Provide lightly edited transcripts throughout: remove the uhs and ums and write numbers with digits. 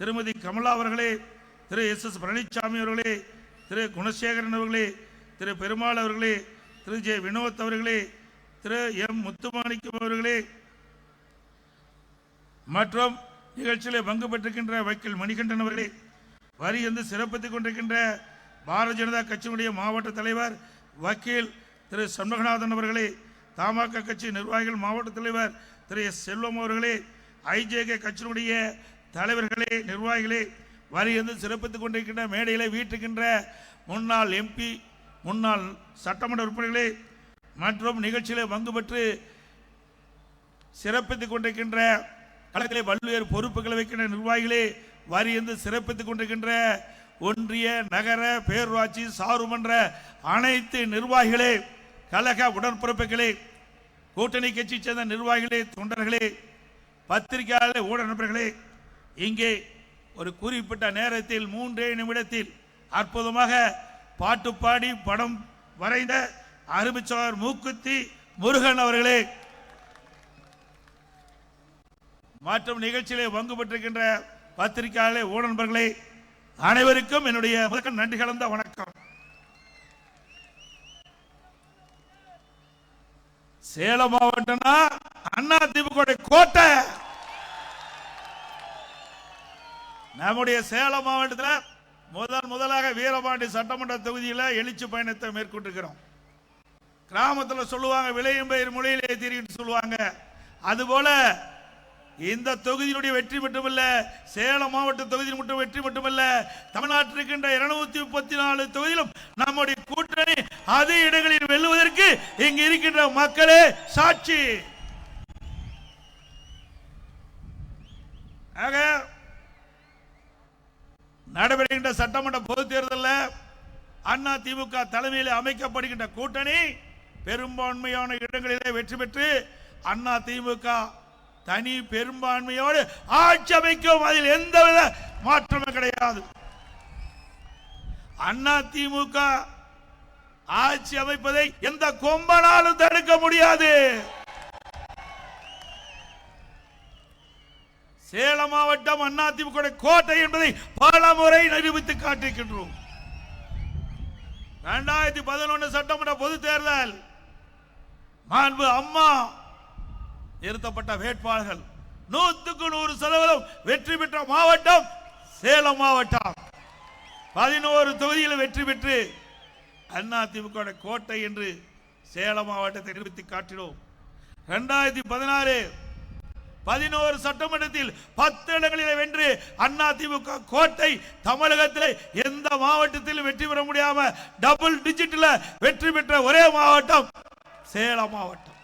திருமதி கமலா அவர்களே, திரு SS பழனிசாமி அவர்களே, திரு குணசேகரன் அவர்களே, திரு பெருமாள் அவர்களே, திரு J வினோத் அவர்களே, திரு M முத்துமாணிக்கம் அவர்களே மற்றும் நிகழ்ச்சியில் பங்கு பெற்றிருக்கின்ற வக்கீல் மணிகண்டன் அவர்களே, வரி வந்து சிறப்பித்துக் கொண்டிருக்கின்ற பாரதிய ஜனதா கட்சியினுடைய மாவட்ட தலைவர் வக்கீல் திரு சண்முகநாதன் அவர்களே, தமாக கட்சி நிர்வாகிகள் மாவட்ட தலைவர் திரு S செல்வம் அவர்களே, IJK கட்சியினுடைய தலைவர்களே, நிர்வாகிகளே, வரி வந்து சிறப்பித்துக் கொண்டிருக்கின்ற மேடையிலே வீட்டுக்கின்ற முன்னாள் MP, முன்னாள் சட்டமன்ற உறுப்பினர்களே மற்றும் நிகழ்ச்சியிலே பங்கு பெற்று சிறப்பித்துக் கொண்டிருக்கின்ற கழகத்திலே பல்வேறு பொறுப்புகளை வைக்கின்ற நிர்வாகிகளே, வரி வந்து சிறப்பித்துக் கொண்டிருக்கின்ற ஒன்றிய நகர பேரூராட்சி சார்புமன்ற அனைத்து நிர்வாகிகளே, கழக உடன்பிறப்புகளே, கூட்டணி கட்சி சேர்ந்த நிர்வாகிகளே, தொண்டர்களே, பத்திரிகையாளர்களே, ஊடக நண்பர்களே, இங்கே ஒரு குறிப்பிட்ட நேரத்தில் 3 நிமிடத்தில் அற்புதமாக பாட்டு பாடி படம் வரைந்த அருமைச்சோர் மூக்குத்தி முருகன் அவர்களே மற்றும் நிகழ்ச்சியிலே பங்கு பெற்றிருக்கின்ற பத்திரிகையாளர்களே, ஊடக நண்பர்களே அனைவருக்கும் என்னுடைய நன்றி கலந்த வணக்கம். சேலம் மாவட்டம்னா அதிமுக கோட்டை. நம்முடைய சேலம் மாவட்டத்தில் முதலாக வீரபாண்டி சட்டமன்ற தொகுதியில் எழுச்சி பயணத்தை மேற்கொண்டிருக்கிறோம். கிராமத்தில் சொல்லுவாங்க விளையும் பயிர் மொழியிலே தெரியும் சொல்லுவாங்க. அதுபோல இந்த தொகுதியினுடைய வெற்றி மட்டுமல்ல, சேலம் மாவட்ட தொகுதியில் மட்டும் வெற்றி மட்டுமல்ல, தமிழ்நாட்டில் இருக்கின்ற 234 தொகுதியிலும் நம்முடைய கூட்டணி அதே இடங்களில் வெல்லுவதற்கு இங்கு இருக்கின்ற மக்களே சாட்சி. ஆக நடைபெறுகின்ற சட்டமன்ற பொதுத் தேர்தலில் அதிமுக தலைமையில் அமைக்கப்படுகின்ற கூட்டணி பெரும்பான்மையான இடங்களிலே வெற்றி பெற்று அதிமுக தனி பெரும்பான்மையோடு ஆட்சி அமைக்கும். அதில் எந்தவித மாற்றமும் கிடையாது. அதிமுக ஆட்சி அமைப்பதை எந்த கொம்பனாலும் தடுக்க முடியாது. சேலம் மாவட்டம் அதிமுக கோட்டை என்பதை பல முறை நிரூபித்து காட்டியிருக்கின்றோம். 2011 சட்டமன்ற பொது தேர்தல் மாண்பு அம்மா நிறுத்தப்பட்ட வேட்பாளர்கள் 100% வெற்றி பெற்ற மாவட்டம் சேலம் மாவட்டம். 11 தொகுதியில் வெற்றி பெற்று அதிமுக கோட்டை என்று சேலம் மாவட்டத்தை நிரூபித்து காட்டினோம். 2016 11 சட்டமன்றத்தில் 10 இடங்களில் வென்று அதிமுக கோட்டை தமிழகத்தில் எந்த மாவட்டத்தில் வெற்றி பெற முடியாம டபுள் டிஜிட்ல வெற்றி பெற்ற ஒரே மாவட்டம் சேலம் மாவட்டம்.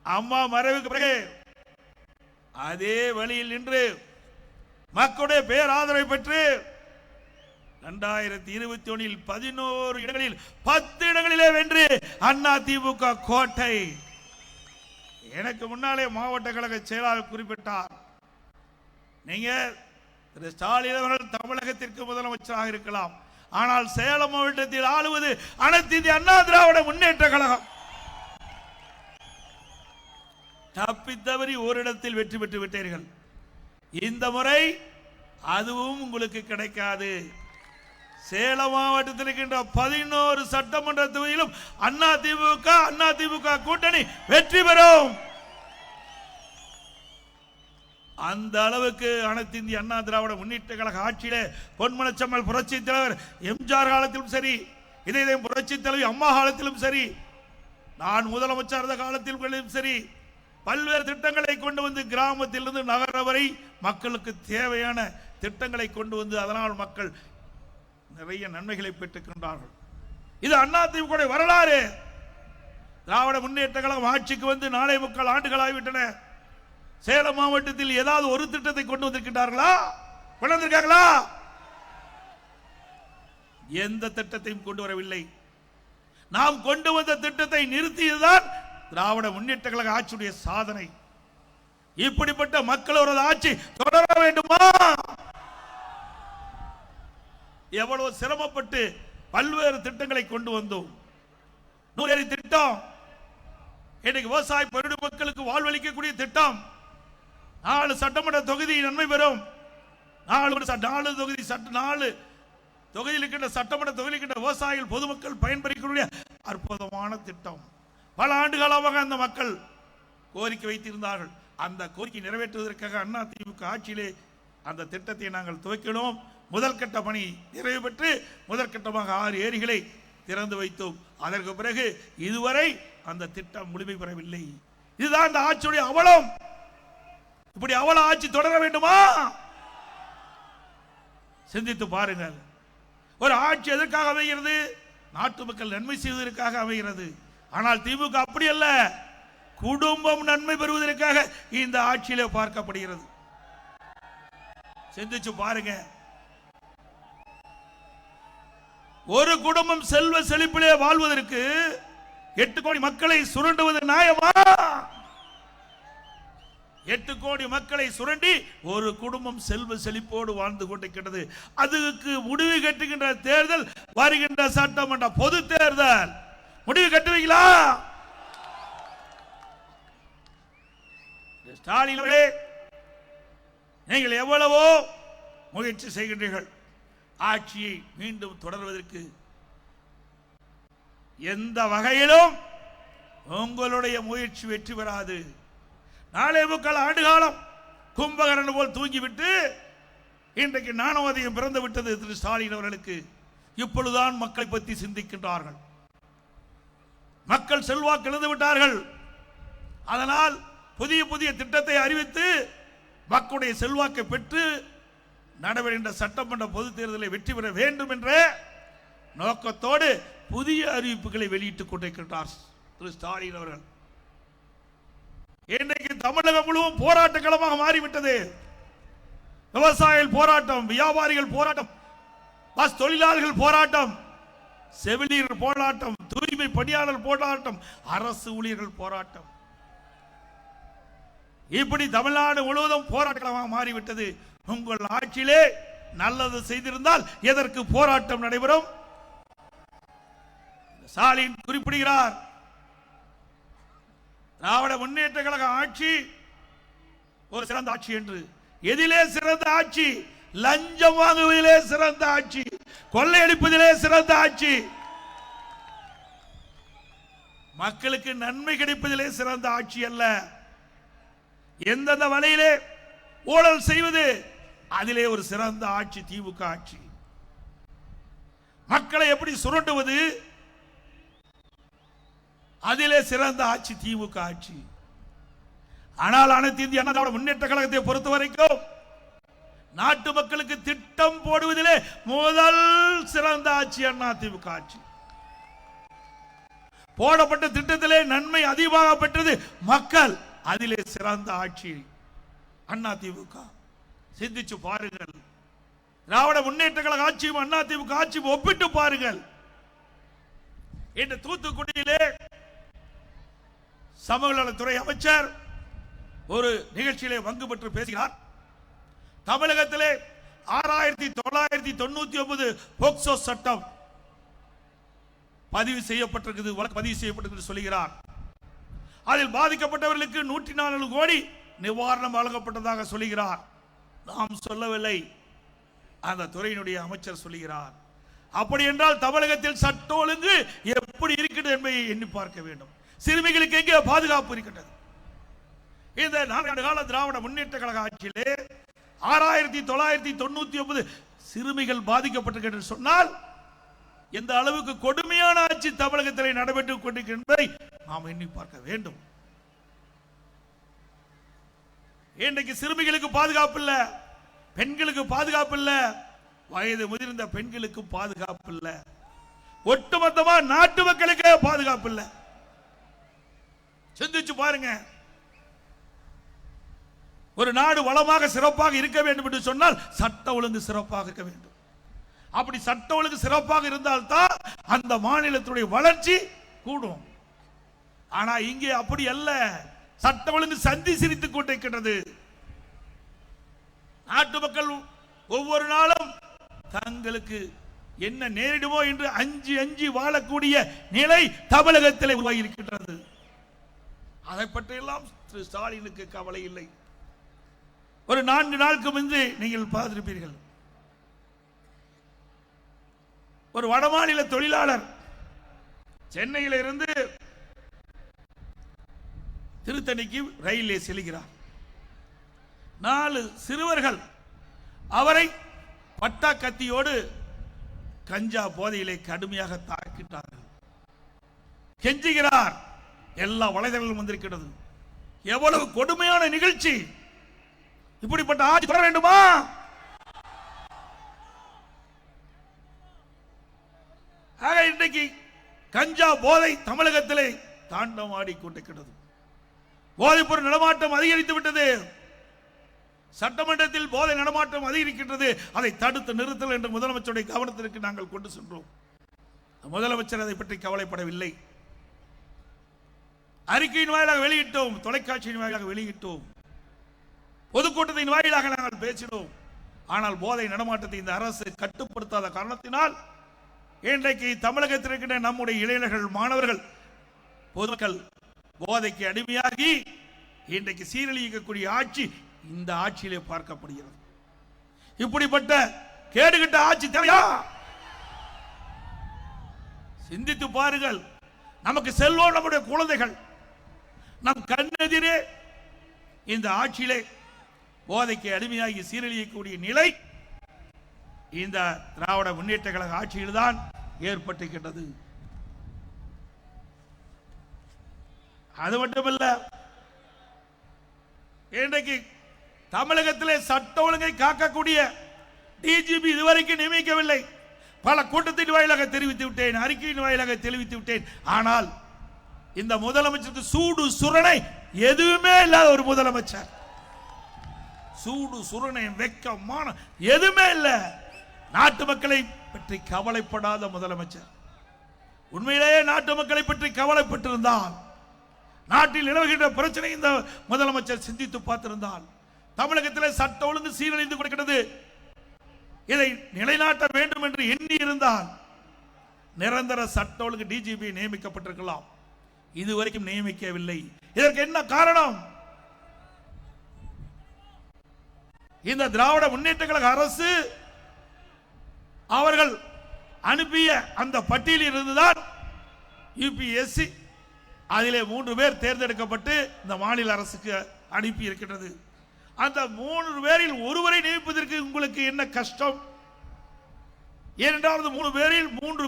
அம்மா மறைவுக்கு பிறகு அதே வழியில் நின்று மக்களுடைய பேராதரவை பெற்று 2021 11 இடங்களில் 10 இடங்களிலே வென்று அதிமுக கோட்டை. எனக்கு முன்னாலே மாவட்ட கழக செயலாளர் குறிப்பிட்டார், நீங்க திரு ஸ்டாலின் அவர்கள் தமிழகத்திற்கு முதலமைச்சராக இருக்கலாம், ஆனால் சேலம் மாவட்டத்தில் ஆளுவது அனைத்து இந்திய அண்ணா திராவிட முன்னேற்ற கழகம். தப்பித்தவறி ஓரிடத்தில் வெற்றி பெற்று விட்டீர்கள். இந்த முறை அதுவும் உங்களுக்கு கிடைக்காது. சேலம் மாவட்டத்தில் இருக்கின்ற 11 சட்டமன்ற தொகுதியிலும் அதிமுக கூட்டணி வெற்றி பெறும். அந்த அளவுக்கு அனைத்து இந்திய அண்ணா திராவிட முன்னேற்ற கழக ஆட்சியிலே பொன்மனச்செம்மல் புரட்சி தலைவர் எம்ஜிஆர் காலத்திலும் சரி, இதே புரட்சி தலைவி அம்மா காலத்திலும் சரி, நான் முதலமைச்சர் இருந்த காலத்திலும் சரி, பல்வேறு திட்டங்களை கொண்டு வந்து கிராமத்திலிருந்து நகர வரை மக்களுக்கு தேவையான திட்டங்களை கொண்டு வந்து அதனால் மக்கள் நிறைய நன்மைகளை பெற்றுக் கொண்டார்கள். இது அதிமுக வரலாறு. திராவிட முன்னேற்ற கழகம் ஆட்சிக்கு வந்து 4.25 ஆண்டுகள் ஆகிவிட்டன. சேலம் மாவட்டத்தில் ஏதாவது ஒரு திட்டத்தை கொண்டு வந்திருக்கின்றார்களா? கொண்டு வந்திருக்காங்களா? எந்த திட்டத்தையும் கொண்டு வரவில்லை. நாம் கொண்டு வந்த திட்டத்தை நிறுத்தியதுதான் திராவிட முன்னேற்ற கழக ஆட்சியுடைய சாதனை. இப்படிப்பட்ட மக்களோட ஆட்சி தொடர வேண்டுமா? எவ்வளவு சிரமப்பட்டு பல்வேறு திட்டங்களை கொண்டு வந்தோம். நூறு திட்டம், இன்னைக்கு விவசாய பெருடு மக்களுக்கு வாழ்வளிக்கக்கூடிய திட்டம், 4 சட்டமன்ற தொகுதி நன்மை பெறும். 4 தொகுதி 4 தொகுதியில் இருக்கின்ற சட்டமன்ற தொகுதியில் இருக்கின்ற விவசாயிகள் பொதுமக்கள் பயன்பெறக்கூடிய அற்புதமான திட்டம். பல ஆண்டுகாலமாக அந்த மக்கள் கோரிக்கை வைத்திருந்தார்கள். அந்த கோரிக்கை நிறைவேற்றுவதற்காக அதிமுக ஆட்சியிலே அந்த திட்டத்தை நாங்கள் துவக்கினோம். முதல் கட்ட பணி நிறைவு பெற்று முதற்கட்டமாக 6 ஏரிகளை திறந்து வைத்தோம். அதற்கு பிறகு இதுவரை அந்த திட்டம் முழுமை பெறவில்லை. இதுதான் இந்த ஆட்சியுடைய அவலம். இப்படி அவல ஆட்சி தொடர வேண்டுமா? சிந்தித்து பாருங்கள். ஒரு ஆட்சி எதற்காக அமைகிறது? நாட்டு மக்கள் நன்மை செய்வதற்காக அமைகிறது. ஆனால் திமுக அப்படி அல்ல, குடும்பம் நன்மை பெறுவதற்காக இந்த ஆட்சியிலே பார்க்கப்படுகிறது. சிந்திச்சு பாருங்க. ஒரு குடும்பம் செல்வ செழிப்பிலே வாழ்வதற்கு 8 கோடி மக்களை சுரண்டுவது நியாயமா? 8 கோடி மக்களை சுரண்டி ஒரு குடும்பம் செல்வ செழிப்போடு வாழ்ந்து கொண்டிருக்கிறது. அதுக்கு முடிவு கட்டுகின்ற தேர்தல் வருகின்ற சட்டமன்ற பொது தேர்தல். முடிவு கட்டுவீங்களா? ஸ்டாலின் அவர்களே, நீங்கள் எவ்வளவோ முயற்சி செய்கின்றீர்கள். ஆட்சியை மீண்டும் தொடர்வதற்கு எந்த வகையிலும் உங்களுடைய முயற்சி வெற்றி பெறாது. 4 ஆண்டு காலம் கும்பகரணம் போல் தூங்கிவிட்டு இன்றைக்கு ஞானோதயம் பிறந்து விட்டது திரு ஸ்டாலின் அவர்களுக்கு. இப்பொழுதுதான் மக்களை பற்றி சிந்திக்கின்றார்கள். மக்கள் செல்வாக்கு இழந்து விட்டார்கள். அதனால் புதிய புதிய திட்டத்தை அறிவித்து மக்களுடைய செல்வாக்கை பெற்று நடைபெறுகின்ற சட்டமன்ற பொது தேர்தலை வெற்றி பெற வேண்டும் என்ற நோக்கத்தோடு புதிய அறிவிப்புகளை வெளியிட்டுக் கொண்டிருக்கின்றார் திரு ஸ்டாலின் அவர்கள். இன்றைக்கு தமிழகம் முழுவதும் போராட்ட களமாக மாறிவிட்டது. விவசாயிகள் போராட்டம், வியாபாரிகள் போராட்டம், பஸ் தொழிலாளர்கள் போராட்டம், செவிலியர் போராட்டம், தூய்மை பணியாளர் போராட்டம், அரசு ஊழியர்கள் போராட்டம். இப்படி தமிழ்நாடு முழுவதும் போராட்ட களமாக மாறிவிட்டது. உங்கள் ஆட்சியிலே நல்லது செய்திருந்தால் எதற்கு போராட்டம் நடைபெறும்? ஸ்டாலின் குறிப்பிடுகிறார், திராவிட முன்னேற்ற கழக ஆட்சி ஒரு சிறந்த ஆட்சி என்று. எதிலே சிறந்த ஆட்சி? லஞ்சம் வாங்குவதிலே சிறந்த ஆட்சி, கொள்ளையடிப்பதிலே சிறந்த ஆட்சி, மக்களுக்கு நன்மை கிடைப்பதிலே சிறந்த ஆட்சி அல்ல. எந்தெந்த வழியிலே ஊழல் செய்வது அதிலே ஒரு சிறந்த ஆட்சி திமுக ஆட்சி. மக்களை எப்படி சுரண்டுவது அதிலே சிறந்த ஆட்சி திமுக ஆட்சி. ஆனால் அனைத்து இந்திய அண்ணா திராவிட முன்னேற்ற கழகத்தை பொறுத்த வரைக்கும் நாட்டு மக்களுக்கு திட்டம் போடுவதிலே முதல் சிறந்த ஆட்சி அண்ணா திமுக ஆட்சி. போடப்பட்ட திட்டத்திலே நன்மை அதிகமாக பெற்றது மக்கள், அதிலே சிறந்த ஆட்சி அண்ணா திமுக. சிந்திச்சு பாருங்கள். திராவிட முன்னேற்ற கழக ஆட்சியும் அண்ணா திமுக ஆட்சியும் ஒப்பிட்டு பாருங்கள். இன்று தூத்துக்குடியிலே சமூக நலத்துறை அமைச்சர் ஒரு நிகழ்ச்சியிலே பங்கு பெற்று பேசுகிறார். தமிழகத்திலே 6999 போக்சோ சட்டம் பதிவு செய்யப்பட்டிருக்கிறது, வழக்கு பதிவு செய்யப்பட்டிருக்கிறது சொல்கிறார். அதில் பாதிக்கப்பட்டவர்களுக்கு 104 கோடி நிவாரணம் வழங்கப்பட்டதாக சொல்கிறார். நாம் சொல்லவில்லை, அந்த துறையினுடைய அமைச்சர் சொல்கிறார். அப்படி என்றால் தமிழகத்தில் சட்ட ஒழுங்கு எப்படி இருக்கிறது என்பதை எண்ணி பார்க்க வேண்டும். சிறுமிகளுக்கு எங்கே பாதுகாப்பு இருக்கின்றது? இந்த 4 ஆண்டு கால திராவிட முன்னேற்ற கழக ஆட்சியிலே 6999 சிறுமிகள் பாதிக்கப்பட்டிருக்கிறது சொன்னால் எந்த அளவுக்கு கொடுமையான ஆட்சி தமிழகத்தில் நடைபெற்றுக் கொண்டிருக்கின்றதை நாம் எண்ணி பார்க்க வேண்டும். இன்றைக்கு சிறுமிகளுக்கு பாதுகாப்பு இல்ல, பெண்களுக்கு பாதுகாப்பு இல்ல, வயது முதிர்ந்த பெண்களுக்கு பாதுகாப்பு இல்ல, ஒட்டுமொத்தமா நாட்டு மக்களுக்கு பாதுகாப்பு இல்ல. சிந்திச்சு பாருங்க. ஒரு நாடு வளமாக சிறப்பாக இருக்க வேண்டும் என்று சொன்னால் சட்ட ஒழுங்கு சிறப்பாக இருக்க வேண்டும். அப்படி சட்ட ஒழுங்கு சிறப்பாக இருந்தால்தான் அந்த மாநிலத்துடைய வளர்ச்சி கூடும். ஆனா இங்கே அப்படி அல்ல. சட்ட ஒழுங்கு சந்தி சிரித்துக் கொண்டிருக்கின்றது. நாட்டு மக்கள் ஒவ்வொரு நாளும் தங்களுக்கு என்ன நேரிடுமோ என்று அஞ்சி அஞ்சி வாழக்கூடிய நிலை தமிழகத்தில் உருவாகி இருக்கின்றது. அதை பற்றியெல்லாம் திரு ஸ்டாலினுக்கு கவலை இல்லை. ஒரு 4 நாளுக்கு முன்பு நீங்கள் பார்த்திருப்பீர்கள். ஒரு வடமாநில தொழிலாளர் சென்னையில் இருந்து திருத்தணிக்கு ரயிலே செல்கிறார். 4 சிறுவர்கள் அவரை பட்டா கத்தியோடு கஞ்சா போதையிலே கடுமையாக தாக்கிட்டார்கள். கெஞ்சுகிறார். எல்லா வலைதளங்களும் வந்திருக்கிறது. எவ்வளவு கொடுமையான நிகழ்ச்சி! இப்படிப்பட்ட ஆட்சி தொடர வேண்டுமா? ஆக இன்றைக்கு கஞ்சா போதை தமிழகத்திலே தாண்டவாடி கொண்டிருக்கிறது. போதைப் பொருள் நடமாட்டம் அதிகரித்து விட்டது. சட்டமன்றத்தில் போதை நடமாட்டம் அதிகரிக்கின்றது. அதை தடுத்து நிறுத்தல் என்று முதலமைச்சருடைய கவனத்திற்கு நாங்கள் கொண்டு சென்றோம். முதலமைச்சர் அதை பற்றி கவலைப்படவில்லை. அறிக்கையின் வாயிலாக வெளியிட்டோம், தொலைக்காட்சியின் வாயிலாக வெளியிட்டோம், பொதுக்கூட்டத்தின் வாயிலாக நாங்கள் பேசினோம். ஆனால் போதை நடமாட்டத்தை இந்த அரசு கட்டுப்படுத்தாத காரணத்தினால் இன்றைக்கு தமிழகத்தில் இருக்கின்ற நம்முடைய இளைஞர்கள், மாணவர்கள், பொதுமக்கள் போதைக்கு அடிமையாகி இன்றைக்கு சீரழிக்கக்கூடிய ஆட்சி இந்த ஆட்சியிலே பார்க்கப்படுகிறது. இப்படிப்பட்ட கேடுகட்ட ஆட்சி தேவையா? சிந்தித்து பாருங்கள். நமக்கு செல்வோம் நம்முடைய குழந்தைகள். நம் கண்ணெதிரே இந்த ஆட்சியிலே போதைக்கு அடிமையாகி சீரழியக்கூடிய நிலை இந்த திராவிட முன்னேற்ற கழக ஆட்சியில் தான் ஏற்பட்டிருக்கின்றது. அது மட்டுமல்ல, இன்றைக்கு தமிழகத்திலே சட்ட ஒழுங்கை காக்கக்கூடிய டிஜிபி இதுவரைக்கும் நியமிக்கவில்லை. பல கூட்டத்தின் வாயிலாக தெரிவித்து விட்டேன், அறிக்கையின் வாயிலாக தெரிவித்து விட்டேன். ஆனால் இந்த முதலமைச்சருக்கு சூடு சுரணை எதுவுமே இல்லாத ஒரு முதலமைச்சர். சூடு சுரணை வெக்கமான எதுவுமே இல்லை. நாட்டு மக்களை பற்றி கவலைப்படாத முதலமைச்சர். உண்மையிலேயே நாட்டு மக்களை பற்றி கவலைப்பட்டிருந்தால், நாட்டில் நிலவுகின்ற பிரச்சனை இந்த முதலமைச்சர் சிந்தித்து பார்த்திருந்தால், தமிழகத்தில் சட்ட ஒழுங்கு சீரழிந்து கொடுக்கிறது, இதை நிலைநாட்ட வேண்டும் என்று எண்ணி இருந்தால் நிரந்தர சட்ட ஒழுங்கு டிஜிபி நியமிக்கப்பட்டிருக்கலாம். இதுவரைக்கும் நியமிக்கவில்லை. இதற்கு என்ன காரணம்? இந்த திராவிட முன்னேற்ற கழக அரசு அவர்கள் அனுப்பிய அந்த பட்டியலில் இருந்துதான் யுபிஎஸ்சி அதிலே 3 பேர் தேர்ந்தெடுக்கப்பட்டு இந்த மாநில அரசுக்கு அனுப்பி இருக்கின்றது. அந்த 3 பேரில் ஒருவரை நியமிப்பதற்கு உங்களுக்கு என்ன கஷ்டம்? ஏனென்றால் 3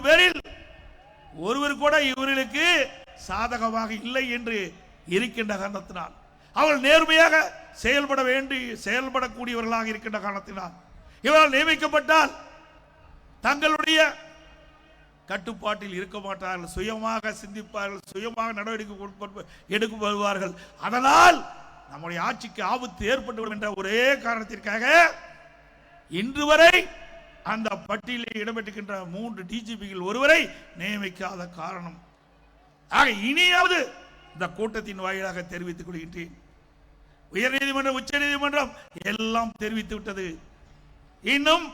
பேரில் ஒருவர் கூட இவர்களுக்கு சாதகமாக இல்லை என்று இருக்கின்ற காரணத்தினால், அவர்கள் நேர்மையாக செயல்படக்கூடியவர்களாக இருக்கின்ற காரணத்தினால் இவர்கள் நியமிக்கப்பட்டால் தங்களுடைய கட்டுப்பாட்டில் இருக்க மாட்டார்கள், சுயமாக சிந்திப்பார்கள், சுயமாக நடவடிக்கை எடுக்கப்படுவார்கள். அதனால் நம்முடைய ஆட்சிக்கு ஆபத்து ஏற்பட்டுவிடும் என்ற ஒரே காரணத்திற்காக இன்று வரை அந்த பட்டியலில் இடம்பெற்றிருக்கின்ற 3 டிஜிபிகள் ஒருவரை நியமிக்காத காரணம். ஆக இனியாவது இந்த கூட்டத்தின் வாயிலாக தெரிவித்துக் கொள்கின்றேன். உயர்நீதிமன்றம், உச்ச நீதிமன்றம் எல்லாம் தெரிவித்து விட்டது. இன்னும்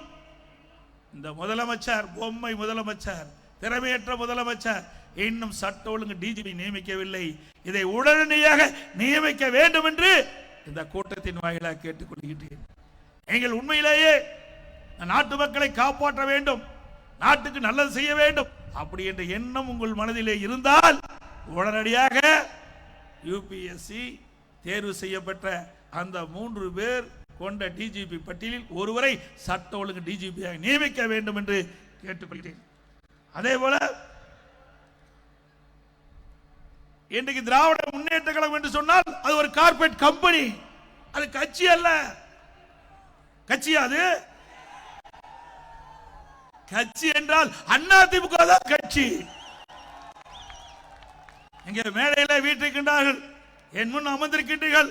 இந்த முதலமைச்சர், பொம்மை முதலமைச்சர், திறமையற்ற முதலமைச்சர் இன்னும் சட்ட ஒழுங்கு டிஜிபி நியமிக்கவில்லை. இதை உடனடியாக நியமிக்க வேண்டும் என்று இந்த கூட்டத்தின் வாயிலாக கேட்டுக்கொள்கின்றேன். நீங்கள் உண்மையிலேயே நாட்டு மக்களை காப்பாற்ற வேண்டும், நாட்டுக்கு நல்லது செய்ய வேண்டும் அப்படி என்ற எண்ணம் உங்கள் மனதிலே இருந்தால் உடனடியாக யுபிஎஸ்சி தேர்வு செய்யப்பட்ட அந்த 3 பேர் கொண்ட டிஜிபி பட்டியலில் ஒருவரை சட்ட ஒழுங்கு டிஜிபியாக நியமிக்க வேண்டும் என்று கேட்டுக்கொள்கிறேன். அதே போல இன்றைக்கு திராவிட முன்னேற்ற கழகம் என்று சொன்னால் அது ஒரு கார்ப்பரேட் கம்பெனி, அது கட்சி அல்ல. கட்சியா அது? கட்சி என்றால் அதிமுக தான் கட்சி. இங்கே மேடையில் வீட்டிருக்கின்றார்கள், என் முன் அமர்ந்திருக்கின்றீர்கள்.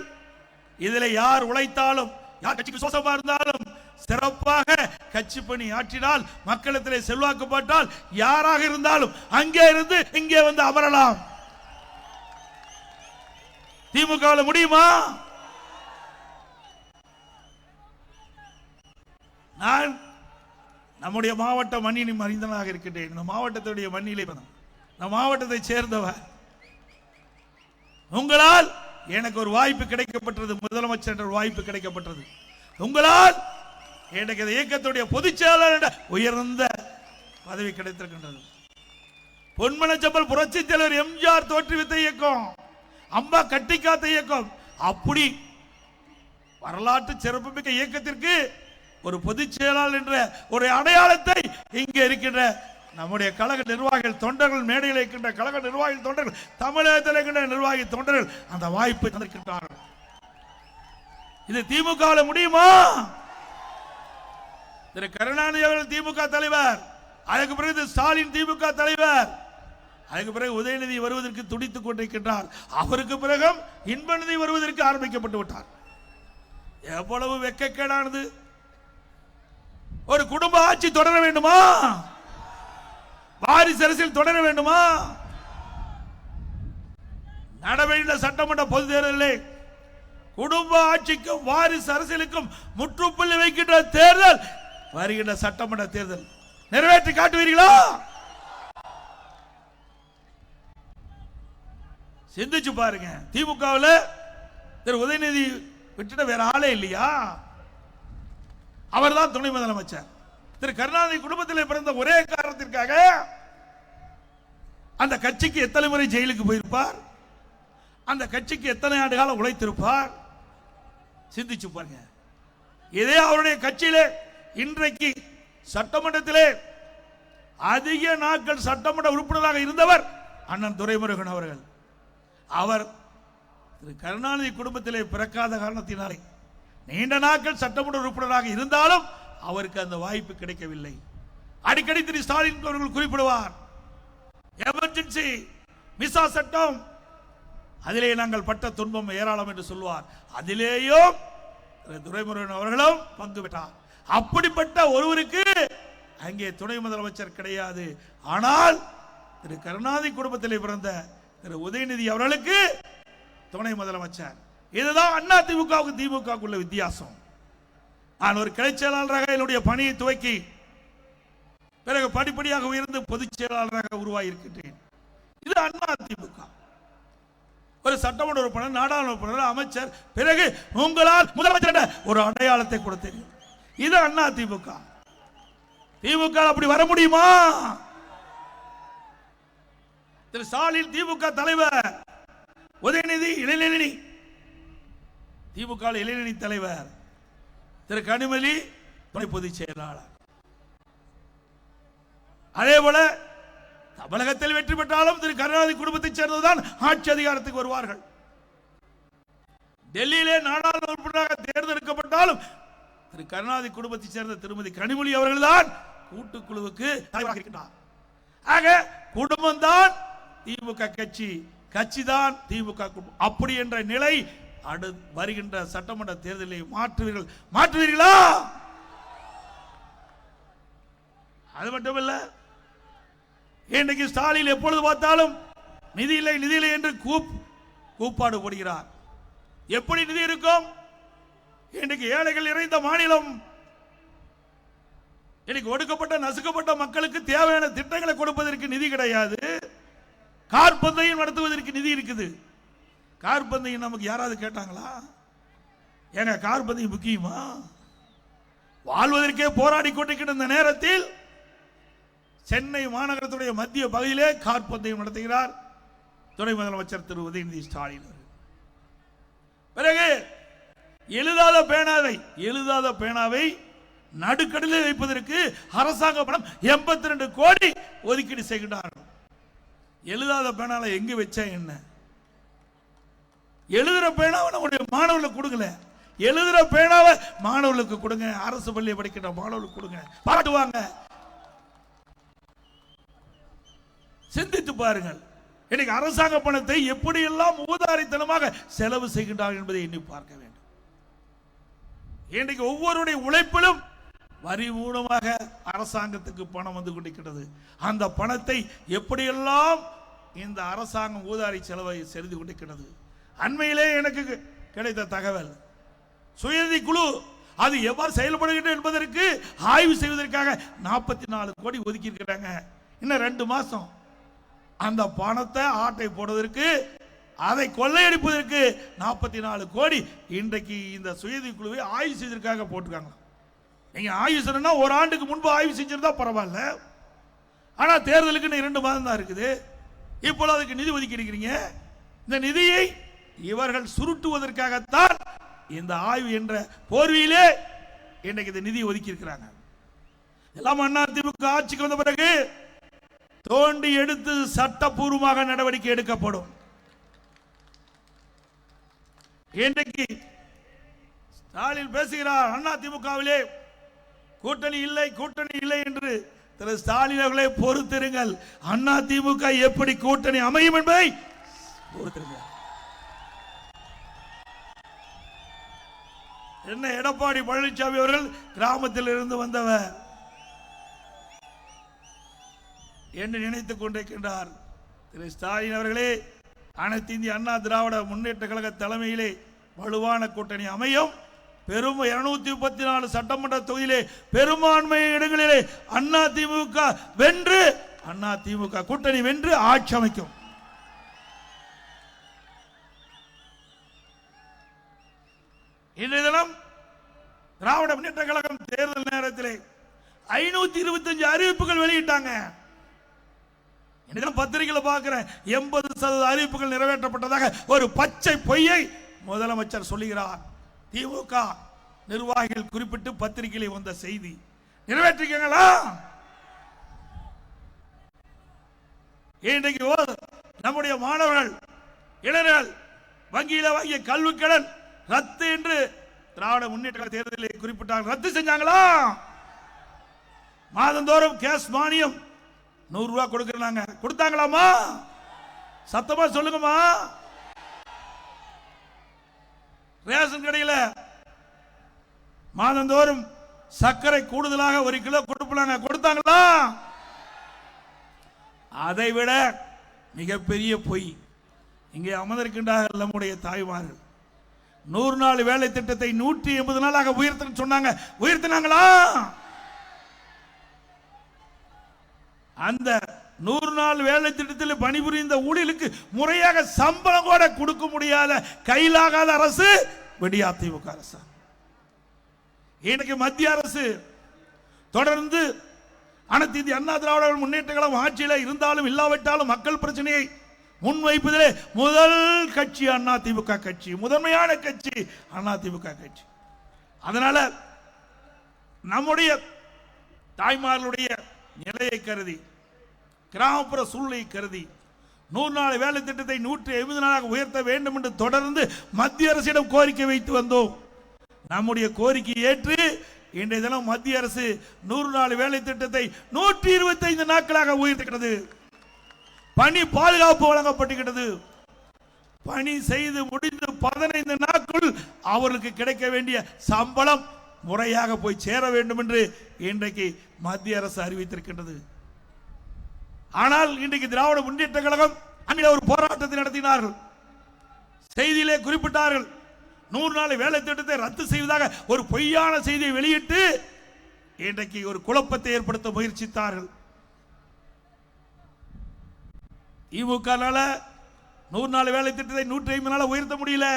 இதில் யார் உழைத்தாலும், யார் கட்சிக்கு சோசமா இருந்தாலும் சிறப்பாக கட்சி பணி ஆற்றினால், மக்களிடத்திலே செல்வாக்கப்பட்டால், யாராக இருந்தாலும் அங்கே இருந்து இங்கே வந்து அமரலாம். திமுக முடியுமா? நான் நம்முடைய மாவட்ட மண்ணின் அறிந்தனாக இருக்கின்றேன். இந்த மாவட்டத்துடைய மண்ணிலே இந்த மாவட்டத்தை சேர்ந்தவர். உங்களால் எனக்கு ஒரு வாய்ப்பு கிடைக்கப்பட்டது, முதலமைச்சர் என்ற வாய்ப்பு கிடைக்கப்பட்டது. உங்களால் இன்றைக்கு இந்த இயக்கத்துடைய பொதுச் செயலாளர் உயர்ந்த பதவி கிடைத்திருக்கின்றது. பொன்மனச்செம்மல் புரட்சி தலைவர் எம்ஜிஆர் தோற்றுவித்த இயக்கம், அம்மா கட்டி காத்த இயக்கம். அப்படி வரலாற்று சிறப்புமிக்க இயக்கத்திற்கு ஒரு பொதுச் செயலாளர் என்ற ஒரு அடையாளத்தை இங்கே இருக்கின்ற நம்முடைய கழக நிர்வாகிகள் தொண்டர்கள், மேடையில் இருக்கின்ற கழக நிர்வாகிகள் தொண்டர்கள், தமிழகத்தில் இருக்கின்ற நிர்வாகி தொண்டர்கள் அந்த வாய்ப்பை தந்திருக்கின்றார்கள். இது திமுக முடியுமா? திரு கருணாநிதி அவர்கள் திமுக தலைவர், அதுக்கு பிறகு ஸ்டாலின் திமுக தலைவர், அதுக்கு பிறகு உதயநிதி வருவதற்கு துடித்துக் கொண்டிருக்கின்றார். அவருக்கு பிறகு இன்பநிதி வருவதற்கு ஆரம்பிக்கப்பட்டு விட்டார். எவ்வளவு வெட்கக்கேடானது! ஒரு குடும்ப ஆட்சி தொடர வேண்டுமா? வாரிசு அரசியல் தொடர வேண்டுமா? நடவேண்ட சட்டமன்ற பொது தேர்தலில் குடும்ப ஆட்சிக்கும் வாரிசு அரசியலுக்கும் முற்றுப்புள்ளி வைக்கின்ற தேர்தல் வருகின்ற சட்டமன்ற தேர்தல். நிறைவேற்றி காட்டுவீர்களா? சிந்திச்சு பாருங்க. திமுகவில் திரு உதயநிதி விட்டுட்ட வேற ஆளே இல்லையா? அவர்தான் துணை முதலமைச்சர். திரு கருணாநிதி குடும்பத்தில் பிறந்த ஒரே காரணத்திற்காக அந்த கட்சிக்கு எத்தனை முறை ஜெயிலுக்கு போயிருப்பார், அந்த கட்சிக்கு எத்தனை ஆண்டு காலம் உழைத்திருப்பார். சிந்திச்சு பாருங்க. இதே அவருடைய கட்சியிலே இன்றைக்கு சட்டமன்றத்திலே அதிக நாட்கள் சட்டமன்ற உறுப்பினராக இருந்தவர் அண்ணன் துரைமுருகன் அவர்கள். அவர் திரு கருணாநிதி குடும்பத்திலே பிறக்காத காரணத்தினாலே நீண்ட நாட்கள் சட்டமன்ற உறுப்பினராக இருந்தாலும் அவருக்கு அந்த வாய்ப்பு கிடைக்கவில்லை. அடிக்கடி திரு ஸ்டாலின் அவர்கள் குறிப்பிடுவார், எமர்ஜென்சி மிசா சட்டம், அதிலே நாங்கள் பட்ட துன்பம் ஏராளம் என்று சொல்வார். அதிலேயும் துரைமுருகன் அவர்களும் பங்கு பெற்றார். அப்படிப்பட்ட ஒருவருக்கு அங்கே துணை முதலமைச்சர் கிடையாது. ஆனால் திரு கருணாநிதி குடும்பத்திலே பிறந்த திரு உதயநிதி அவர்களுக்கு துணை முதலமைச்சர். இதுதான் அண்ணா திமுகவுக்கு திமுக உள்ள வித்தியாசம். நான் ஒரு கிளை செயலாளராக என்னுடைய பணியை துவக்கி பிறகு படிப்படியாக உயர்ந்து பொதுச் செயலாளராக உருவாகி இருக்கின்றேன். இது அண்ணா திமுக. ஒரு சட்டமன்ற உறுப்பினர், நாடாளுமன்ற உறுப்பினர், அமைச்சர், பிறகு உங்களால் முதலமைச்சர் ஒரு அடையாளத்தை கொடுத்தேன். இது அண்ணா திமுக. திமுக அப்படி வர முடியுமா? திரு ஸ்டாலின் திமுக தலைவர், உதயநிதி இளைஞரணி திமுக இளைஞரணி தலைவர், திரு கனிமொழி துணை பொதுச் செயலாளர். அதே போல தமிழகத்தில் வெற்றி பெற்றாலும் திரு கருணாநிதி குடும்பத்தைச் சேர்ந்ததுதான் ஆட்சி அதிகாரத்துக்கு வருவார்கள். டெல்லியிலே நாடாளுமன்ற உறுப்பினராக தேர்ந்தெடுக்கப்பட்டாலும் திரு கருணாநிதி குடும்பத்தைச் சேர்ந்த திருமதி கனிமொழி அவர்கள் தான் கூட்டுக்குழுவுக்கு தலைவராக இருக்கின்றார். ஆக குடும்பம் தான் திமுக கட்சி, கட்சி தான் திமுக குடும்பம். அப்படி என்ற நிலை வருகின்ற சட்டமன்ற தேர்தலில் மாற்றுவீர்களா? அது மட்டுமல்ல, இன்றைக்கு ஸ்டாலின் எப்பொழுது பார்த்தாலும் நிதி இல்லை நிதி இல்லை என்று கூப்பாடு போடுகிறார். எப்படி நிதி இருக்கும்? இன்றைக்கு ஏழைகள் நிறைந்த மாநிலம், இன்னைக்கு ஒடுக்கப்பட்ட நசுக்கப்பட்ட மக்களுக்கு தேவையான திட்டங்களை கொடுப்பதற்கு நிதி கிடையாது. கார்பந்தையும் நடத்துவதற்கு நிதி இருக்குது. கார்பந்தையும் நமக்கு யாராவது கேட்டாங்களா? ஏங்க கார்பந்தையும் முக்கியமா? வாழ்வதற்கே போராடி கொண்டிருக்கிற இந்த நேரத்தில் சென்னை மாநகரத்துடைய மத்திய பகுதியிலே கார்பந்தையும் நடத்துகிறார் துணை முதலமைச்சர் திரு உதயநிதி ஸ்டாலின். பிறகு எழுதாத பேனாவை நடுக்கடலில் வைப்பதற்கு அரசாங்க பணம் 82 கோடி ஒதுக்கீடு செய்கின்றார்கள். எழுதாத பேனால எங்க வச்சா என்ன? எழுதுற பேனாவை நம்முடைய மாணவர்களுக்கு கொடுக்கல, எழுதுற பேனாவை மாணவர்களுக்கு கொடுங்க. அரசு பள்ளியை படிக்கிற மாணவர்களுக்கு கொடுங்க, பாராட்டுவாங்க. சிந்தித்து பாருங்கள், இன்னைக்கு அரசாங்க பணத்தை எப்படியெல்லாம் ஊதாரித்தனமாக செலவு செய்கின்றார்கள் என்பதை எண்ணி பார்க்க வேண்டும். இன்றைக்கு ஒவ்வொருடைய உழைப்பிலும் வரி மூலமாக அரசாங்கத்துக்கு பணம் வந்து கொண்டிருக்கிறது. அந்த பணத்தை எப்படியெல்லாம் இந்த அரசாங்கம் ஊதாரி செலவை செய்து கொண்டிருக்கிறது. அண்மையிலே எனக்கு கிடைத்த தகவல், சுயநிதி குழு அது எவ்வாறு செயல்படுகிறது என்பதற்கு ஆய்வு செய்வதற்காக 44 கோடி ஒதுக்கி இருக்கிறாங்க. இன்னும் 2 மாசம் அந்த பணத்தை ஆட்டை போடுவதற்கு அதை கொள்ளையடிப்பதற்கு 44 கோடி இன்றைக்கு இந்த சுயதி குழுவை ஆய்வு செய்வதற்காக போட்டுருக்காங்க. நீங்க ஆய்வு செய்யணும்னா ஒரு ஆண்டுக்கு முன்பு ஆய்வு செஞ்சிருந்தா பரவாயில்ல. ஆனா தேர்தலுக்கு 2 மாதம் தான் இருக்குது. இப்போ அதுக்கு நிதி ஒதுக்கி இருக்கிறீங்க. இந்த நிதியை இவர்கள் சுருட்டுவதற்காகத்தான் இந்த ஆய்வு என்ற போர்வையிலே இன்றைக்கு இந்த நிதி ஒதுக்கி இருக்கிறாங்க. எல்லாம் அதிமுக ஆட்சிக்கு வந்த பிறகு தோண்டி எடுத்து சட்டப்பூர்வமாக நடவடிக்கை எடுக்கப்படும். இன்றைக்கு ஸ்டாலின் பேசுகிறார், அதிமுகவிலே கூட்டணி இல்லை என்று. திரு ஸ்டாலின் அவர்களை பொறுத்திருங்கள். அதிமுக எப்படி கூட்டணி அமையும் என்பதை பொறுத்திருங்கள். என்ன எடப்பாடி பழனிசாமி அவர்கள் கிராமத்தில் இருந்து வந்தவர் என்று நினைத்துக் கொண்டிருக்கின்றார். திரு ஸ்டாலின் அவர்களே, அனைத்து இந்திய அண்ணா திராவிட முன்னேற்ற கழக தலைமையிலே வலுவான கூட்டணி அமையும். பெரும் 234 சட்டமன்ற தொகுதியிலே பெரும்பான்மை இடங்களிலே அதிமுக வென்று, அதிமுக கூட்டணி வென்று ஆட்சி அமைக்கும். இன்றைய தினம் திராவிட முன்னேற்ற கழகம் தேர்தல் நேரத்தில் 525 அறிவிப்புகள் வெளியிட்டாங்க. பத்திரிகையில் பார்க்கிறேன் 80% அறிவிப்புகள் நிறைவேற்றப்பட்டதாக ஒரு பச்சை பொய்யை முதலமைச்சர் சொல்லுகிறார். திமுக நிர்வாகிகள் குறிப்பிட்டு பத்திரிகையில் வந்த செய்தி நிறைவேற்றிக்கங்களா? இன்றைக்கு நம்முடைய மாணவர்கள் இளைஞர்கள் வங்கியில் வாங்கிய கல்வி கடன் ரத்து என்று திராவிட முன்னேற்ற தேர்தலில் குறிப்பிட்டார்கள். ரத்து செஞ்சாங்களா? மாதந்தோறும் கேஸ் மானியம் 100 ரூபாய் கொடுக்கறாங்க, கொடுத்தாங்களாமா? சத்தமா சொல்லுங்கம்மா. ரேஷன் கடையில் மாதந்தோறும் சர்க்கரை கூடுதலாக 1 கிலோ கொடுப்பாங்க, கொடுத்தாங்களா? அதை விட மிகப்பெரிய பொய் இங்கே அமர்ந்திருக்கின்றார்கள் நம்முடைய தாய்மார்கள். 100 நாள் வேலை திட்டத்தை 180 நாளாக உயர்த்த சொன்னாங்க, உயர்த்தினாங்களா? அந்த 100 நாள் வேலை திட்டத்தில் பணிபுரிந்த ஊழியர்களுக்கு முறையாக சம்பளம் கூட கொடுக்க முடியாத கையிலாகாத அரசு அதிமுக அரசு. இன்னைக்கு மத்திய அரசு தொடர்ந்து அனைத்து இந்திய அண்ணா திராவிட முன்னேற்ற கழகம் ஆட்சியில் இருந்தாலும் இல்லாவிட்டாலும் மக்கள் பிரச்சனையை முன்வைப்பதிலே முதல் கட்சி அதிமுக கட்சி, முதன்மையான கட்சி அதிமுக கட்சி. அதனால நம்முடைய தாய்மார்களுடைய நிலையை கருதி, கிராமப்புற சூழ்நிலை கருதி 100 நாள் வேலை திட்டத்தை 180 நாளாக உயர்த்த வேண்டும் என்று தொடர்ந்து மத்திய அரசிடம் கோரிக்கை வைத்து வந்தோம். நம்முடைய கோரிக்கையை ஏற்று இன்றைய தினம் மத்திய அரசு 100 நாள் வேலை திட்டத்தை 125 நாட்களாக உயர்த்துகிறது. பணி பாதுகாப்பு வழங்கப்பட்டுகிறது. பணி செய்து முடிந்து 15 நாட்கள் அவர்களுக்கு கிடைக்க வேண்டிய சம்பளம் முறையாக போய் சேர வேண்டும் என்று இன்றைக்கு மத்திய அரசு அறிவித்திருக்கின்றது. ஆனால் இன்றைக்கு திராவிட முன்னேற்ற கழகம் அங்கே ஒரு போராட்டத்தை நடத்தினார்கள். செய்தியிலே குறிப்பிட்டார்கள், 100 நாள் வேலை திட்டத்தை ரத்து செய்வதாக ஒரு பொய்யான செய்தியை வெளியிட்டு இன்றைக்கு ஒரு குழப்பத்தை ஏற்படுத்த முயற்சித்தார்கள். திமுக 100 நாள் வேலை திட்டத்தை 150 நாள் உயர்த்த முடியல.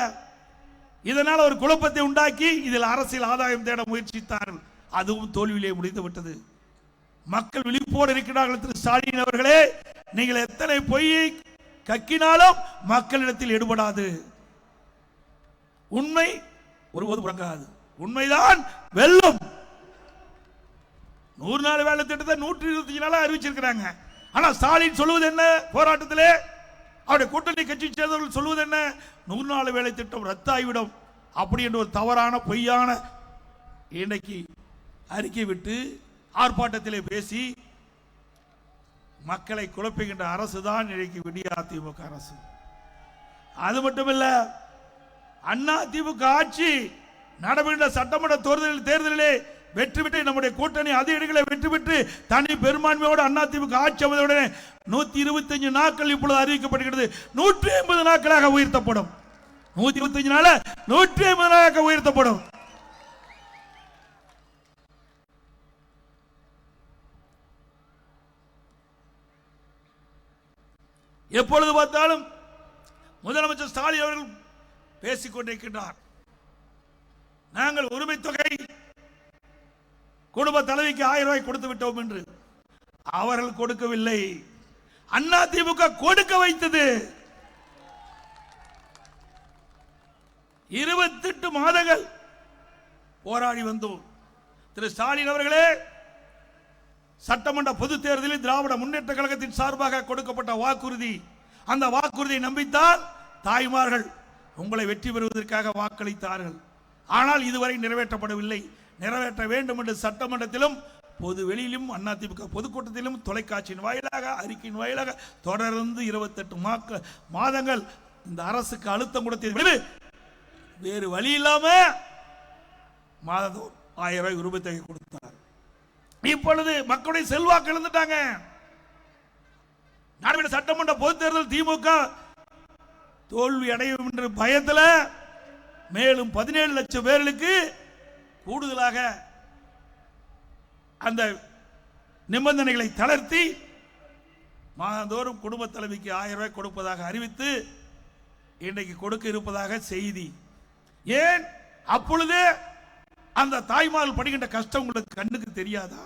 இதனால் ஒரு குழப்பத்தை உண்டாக்கி இதில் அரசியல் ஆதாயம் தேட முயற்சித்தார்கள். அதுவும் தோல்வியிலே முடிந்து விட்டது. மக்கள் விழிப்போடு இருக்கிறார்கள். திரு ஸ்டாலின் அவர்களே, நீங்கள் எத்தனை பொய்யை கக்கினாலும் மக்களிடத்தில் எடுபடாது. உண்மை ஒருபோது உறங்காது. உண்மைதான் வெல்லும். 100 நாள் வேலை திட்டத்தை 125 நாளா அறிவிச்சிருக்கிறாங்க. ஆனா ஸ்டாலின் சொல்லுவது என்ன? போராட்டத்திலே அவருடைய கூட்டணி கட்சி சேர்ந்தவர்கள் சொல்லுவது என்ன? 100 நாள் வேலை திட்டம் ரத்தாகிவிடும் அப்படி என்ற ஒரு தவறான பொய்யான இன்னைக்கு அறிக்கை விட்டு ஆர்ப்பாட்டத்திலே பேசி மக்களை குழப்புகின்ற அரசு தான் இன்னைக்கு அதிமுக அரசு. அது மட்டுமல்ல, அதிமுக ஆட்சி நடைபெற்ற சட்டமன்ற தேர்தலிலே வெற்றி பெற்று நம்முடைய கூட்டணி அதிக இடங்களை வெற்றி பெற்று தனி பெரும்பான்மையோடு அதிமுக ஆட்சி அமைந்தவுடனே 125 நாட்கள் இப்பொழுது அறிவிக்கப்படுகிறது. 180 நாட்களாக உயர்த்தப்படும். 125 நாள் 180 நாளாக உயர்த்தப்படும். எப்பொழுது பார்த்தாலும் முதலமைச்சர் ஸ்டாலின் அவர்கள் பேசிக் கொண்டிருக்கின்றார். நாங்கள் உரிமை தொகை குடும்ப தலைவிக்கு 1000 ரூபாய் கொடுத்து விட்டோம் என்று. அவர்கள் கொடுக்கவில்லை, அதிமுக கொடுக்க வைத்தது. 28 மாதங்கள் போராடி வந்தோம். திரு ஸ்டாலின் அவர்களே, சட்டமன்ற பொதுத் தேர்தலில் திராவிட முன்னேற்ற கழகத்தின் சார்பாக கொடுக்கப்பட்ட வாக்குறுதி, அந்த வாக்குறுதியை நம்பித்தான் தாய்மார்கள் உங்களை வெற்றி பெறுவதற்காக வாக்களித்தார்கள். ஆனால் இதுவரை நிறைவேற்றப்படவில்லை. நிறைவேற்ற வேண்டும் என்று சட்டமன்றத்திலும் பொது வெளியிலும் அதிமுக பொதுக்கூட்டத்திலும் தொலைக்காட்சியின் வாயிலாக அறிக்கையின் வாயிலாக தொடர்ந்து 28 மாதங்கள் இந்த அரசுக்கு அழுத்தம் கொடுத்தது. வேறு வழி இல்லாம மாதந்தோறும் 1000 ரூபாய் உரிமை தொகை கொடுத்தார். இப்பொழுது மக்களுடைய செல்வாக்கு இழந்துட்டாங்க. சட்டமன்ற பொது தேர்தல் திமுக தோல்வி அடையும் என்ற பயத்தில் மேலும் 17 லட்சம் பேர்களுக்கு கூடுதலாக அந்த நிபந்தனைகளை தளர்த்தி மாதந்தோறும் குடும்ப தலைவிக்கு 1000 ரூபாய் கொடுப்பதாக அறிவித்து இன்றைக்கு கொடுக்க இருப்பதாக செய்தி. ஏன் அப்பொழுதே அந்த தாய்மார்கள் படுகின்ற கஷ்டம் உங்களுக்கு கண்ணுக்கு தெரியாதா?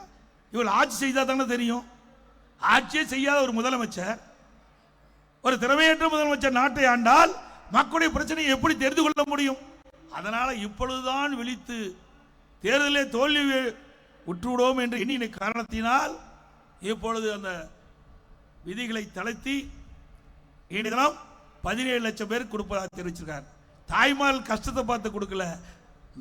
இவள் ஆட்சி செய்தா தானே தெரியும். ஆட்சியே செய்யாத ஒரு முதலமைச்சர், ஒரு திறமையற்ற முதலமைச்சர் நாட்டை ஆண்டால் மக்களுடைய பிரச்சனையை எப்படி தெரிந்து கொள்ள முடியும்? அதனால இப்பொழுதுதான் விழித்து தேர்தலே தோல்வி உற்றுவிடுவோம் என்று எண்ணின காரணத்தினால் இப்பொழுது அந்த விதிகளை தளர்த்தி 17 லட்சம் பேர் கொடுப்பதாக தெரிவிச்சிருக்கார். தாய்மார்கள் கஷ்டத்தை பார்த்து கொடுக்கல,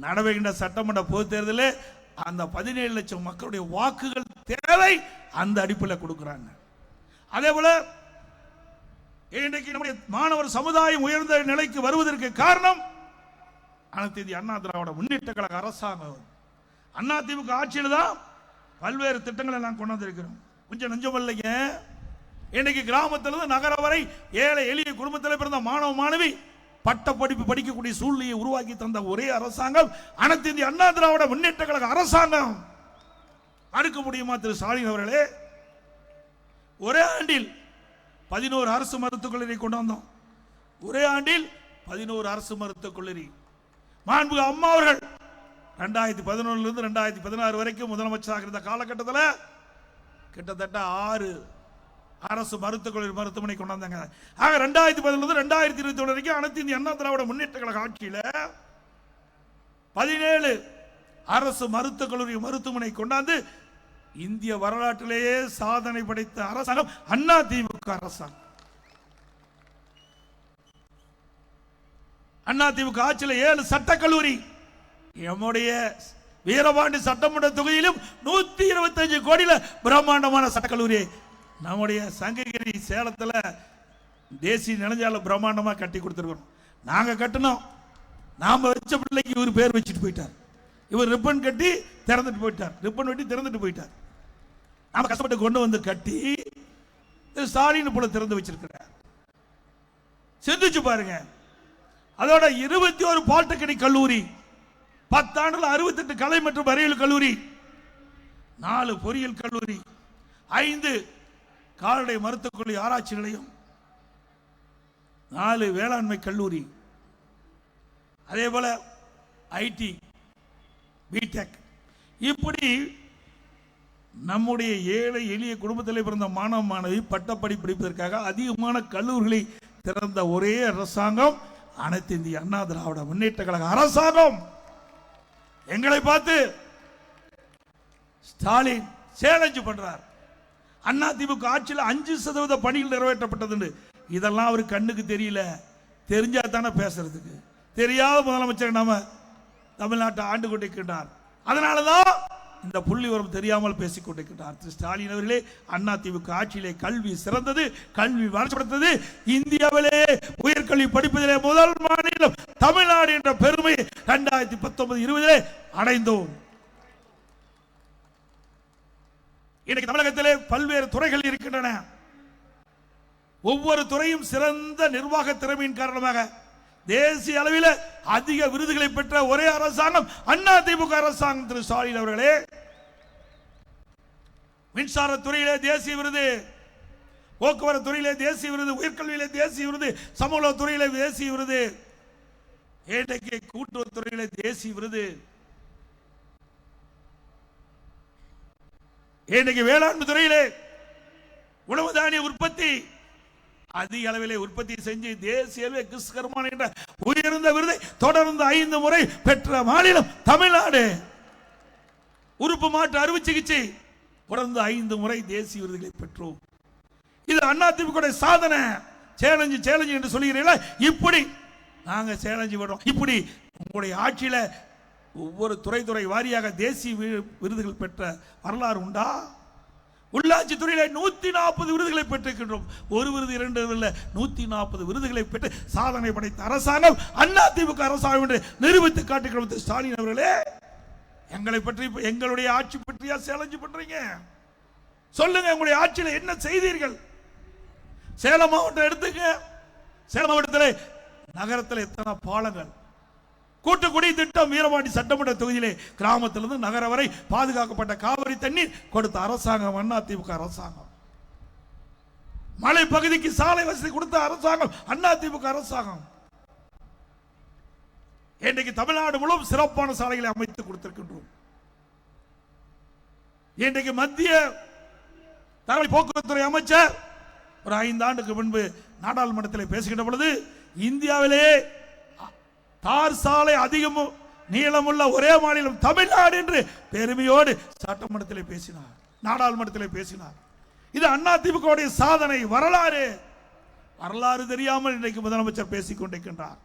நடவடிக்கின்ற சட்டமன்ற பொது தேர்தலில் அந்த 17 லட்சம் மக்களுடைய வாக்குகள் தேவை, அந்த அடிப்படையில் கொடுக்கிறாங்க. அதே போல இன்றைக்கு நம்முடைய மாணவர் சமுதாயம் உயர்ந்த நிலைக்கு வருவதற்கு காரணம் அனைத்து இந்திய அண்ணா திராவிட முன்னேற்ற கழக அரசாங்கம். அதிமுக ஆட்சியில் தான் பல்வேறு திட்டங்களை நான் கொண்டு வந்திருக்கிறோம். கொஞ்சம் நெஞ்சம் இல்லைங்க. இன்னைக்கு கிராமத்திலிருந்து நகர வரை ஏழை எளிய குடும்பத்தில் பிறந்த மாணவ மாணவி பட்ட படிப்பு படிக்கக்கூடிய சூழ்நிலையை உருவாக்கி தந்த ஒரே அரசாங்கம் அனைத்து இந்திய அண்ணா திராவிட முன்னேற்ற கழக அரசாங்கம். அடுக்க முடியுமா திரு ஸ்டாலின் அவர்களே? ஒரே ஆண்டில் 11 அரசு மருத்துவக் கல்லூரி கொண்டு வந்தோம். ஒரே ஆண்டில் 11 அரசு மருத்துவக் கல்லூரி. மாண்புமிகு அம்மா அவர்கள் 2011 2016 வரைக்கும் முதலமைச்சராக இருந்த காலகட்டத்தில் கிட்டத்தட்ட 6 அரசு மருத்துவக் கல்லூரி மருத்துவமனை கொண்டு வந்தாங்க. ஆக 2011 2021 வரைக்கும் அனைத்து இந்திய அண்ணா திராவிட முன்னேற்ற கழக ஆட்சியில் 17 அரசு மருத்துவக் கல்லூரி மருத்துவமனை கொண்டாந்து இந்திய வரலாற்றிலேயே சாதனை படைத்த அரசாங்கம் அதிமுக அரசாங்கம். அதிமுக ஆட்சியில் 7 சட்டக்கல்லூரி, நம்முடைய வீரபாண்டி சட்டமன்ற தொகுதியிலும் 125 கோடியில் பிரம்மாண்டமான சட்டக்கல்லூரி, நம்முடைய சங்ககிரி சேலத்தில் தேசிய நெடுஞ்சாலை பிரம்மாண்டமா கட்டி கொடுத்துருக்கோம். நாங்க கட்டணும், நாம வச்ச பிள்ளைக்கு இவர் பேர் வச்சுட்டு போயிட்டார். இவர் ரிப்பன் கட்டி திறந்துட்டு போயிட்டார், ரிப்பன் வெட்டி திறந்துட்டு போயிட்டார். நாம கஷ்டப்பட்டு கொண்டு வந்து கட்டி ஸ்டாலின் போல திறந்து வச்சிருக்கிறார். சிந்திச்சு பாருங்க. அதோட 21 பாலிடெக்னிக் கல்லூரி, 10 ஆண்டுகள் 68 கலை மற்றும் அறிவியல் கல்லூரி, 4 பொறியியல் கல்லூரி, 5 கால்நடை மருத்துவக் கல்லூரி ஆராய்ச்சி நிலையம், 4 வேளாண்மை கல்லூரி, அதே போல ஐடி பிடெக். இப்படி நம்முடைய ஏழை எளிய குடும்பத்தில் பிறந்த மாணவ மாணவி பட்டப்படி படிப்பதற்காக அதிகமான கல்லூரிகளை திறந்த ஒரே அரசாங்கம் அனைத்து இந்திய அண்ணா திராவிட முன்னேற்ற கழக அரசாங்கம். எங்களை பார்த்து ஸ்டாலின் சேலஞ்ச் பண்றார். அதிமுக ஆட்சியில் 5% பணிகள் நிறைவேற்றப்பட்டது. இதெல்லாம் அவர் கண்ணுக்கு தெரியல, தெரிஞ்சா தானே பேசுறதுக்கு. தெரியாத முதலமைச்சர் நாம தமிழ்நாட்டை ஆண்டு கொண்டிருக்கின்றார். அதனாலதான் இந்த புள்ளி வரும் தெரியாமல் பேசிக் கொண்டிருக்கிறார். ஸ்டாலின் அவர்களே, அதிமுக ஆட்சியிலே கல்வி சிறந்தது, கல்வி வளர்ச்சிப்படுத்தது. இந்தியாவிலே உயர்கல்வி படிப்பதிலே முதல் மாநிலம் தமிழ்நாடு என்ற பெருமை 2019-20 அடைந்தோம். இன்னைக்கு தமிழகத்திலே பல்வேறு துறைகள் இருக்கின்றன. ஒவ்வொரு துறையும் சிறந்த நிர்வாக திறமையின் காரணமாக தேசிய அளவில் அதிக விருதுகளை பெற்ற ஒரே அரசாங்கம் அதிமுக அரசாங்கம். திரு ஸ்டாலின் அவர்களே, மின்சாரத்துறையிலே தேசிய விருது, போக்குவரத்து துறையிலே தேசிய விருது, உயர்கல்வியிலே தேசிய விருது, சமூக துறையிலே தேசிய விருது, இன்றைக்கு கூட்டுறவுத்துறையிலே தேசிய விருது, இன்றைக்கு வேளாண் துறையிலே உணவு தானிய உற்பத்தி அதிக அளவிலே உற்பத்தி செஞ்சு தேசிய கிறிஸ்கர்மான் என்ற உயர்ந்த விருதை தொடர்ந்து 5 முறை பெற்ற மாநிலம் தமிழ்நாடு. உறுப்பு மாற்று அறுவை சிகிச்சை தொடர்ந்து 5 முறை தேசிய விருதுகளை பெற்றோம். இது அதிமுக சாதனை. சேலஞ்சு என்று சொல்கிறீங்களா? இப்படி நாங்க சேலஞ்சு விடுறோம். இப்படி உங்களுடைய ஆட்சியில ஒவ்வொரு துறை வாரியாக தேசிய விருதுகள் பெற்ற வரலாறு உண்டா? உள்ளாட்சி துறையில 140 விருதுகளை பெற்றிருக்கின்றோம். ஒரு விருது 2 இல்ல, 140 விருதுகளை பெற்று சாதனை படைத்த அரசாங்கம் அதிமுக அரசாங்கம் என்று நிரூபித்து காட்டுகிறோம். ஸ்டாலின் அவர்களே, எங்களை பற்றி, எங்களுடைய ஆட்சி பற்றியா சேலஞ்சு பண்றீங்க? சொல்லுங்க, உங்களுடைய ஆட்சியில் என்ன செய்தீர்கள்? சேலம் மாவட்டம் எடுத்துக்க. சேலம் மாவட்டத்தில் நகரத்தில் எத்தனை பாலங்கள், கூட்டுக்குடி திட்டம், வீரபாண்டி சட்டமன்ற தொகுதியிலே கிராமத்திலிருந்து நகர வரை பாதுகாக்கப்பட்ட காவிரி தண்ணீர் கொடுத்த அரசாங்கம் அதிமுக அரசாங்கம். மலை பகுதிக்கு சாலை வசதி கொடுத்த அரசாங்கம் அதிமுக அரசாங்கம். இன்றைக்கு தமிழ்நாடு முழுவதும் சிறப்பான சாலைகளை அமைத்து கொடுத்திருக்கின்றோம். இன்றைக்கு மத்திய தகவல் போக்குவரத்துறை அமைச்சர் ஒரு 5 ஆண்டுக்கு முன்பு நாடாளுமன்றத்தில் பேசுகின்ற பொழுது, இந்தியாவிலே தார் சாலை அதிகம் நீளமுள்ள ஒரே மாநிலம் தமிழ்நாடு என்று பெருமையோடு சட்டமன்றத்தில் பேசினார், நாடாளுமன்றத்தில் பேசினார். இது அதிமுக சாதனை. வரலாறு தெரியாமல் இன்றைக்கு முதலமைச்சர் பேசிக் கொண்டிருக்கின்றார்.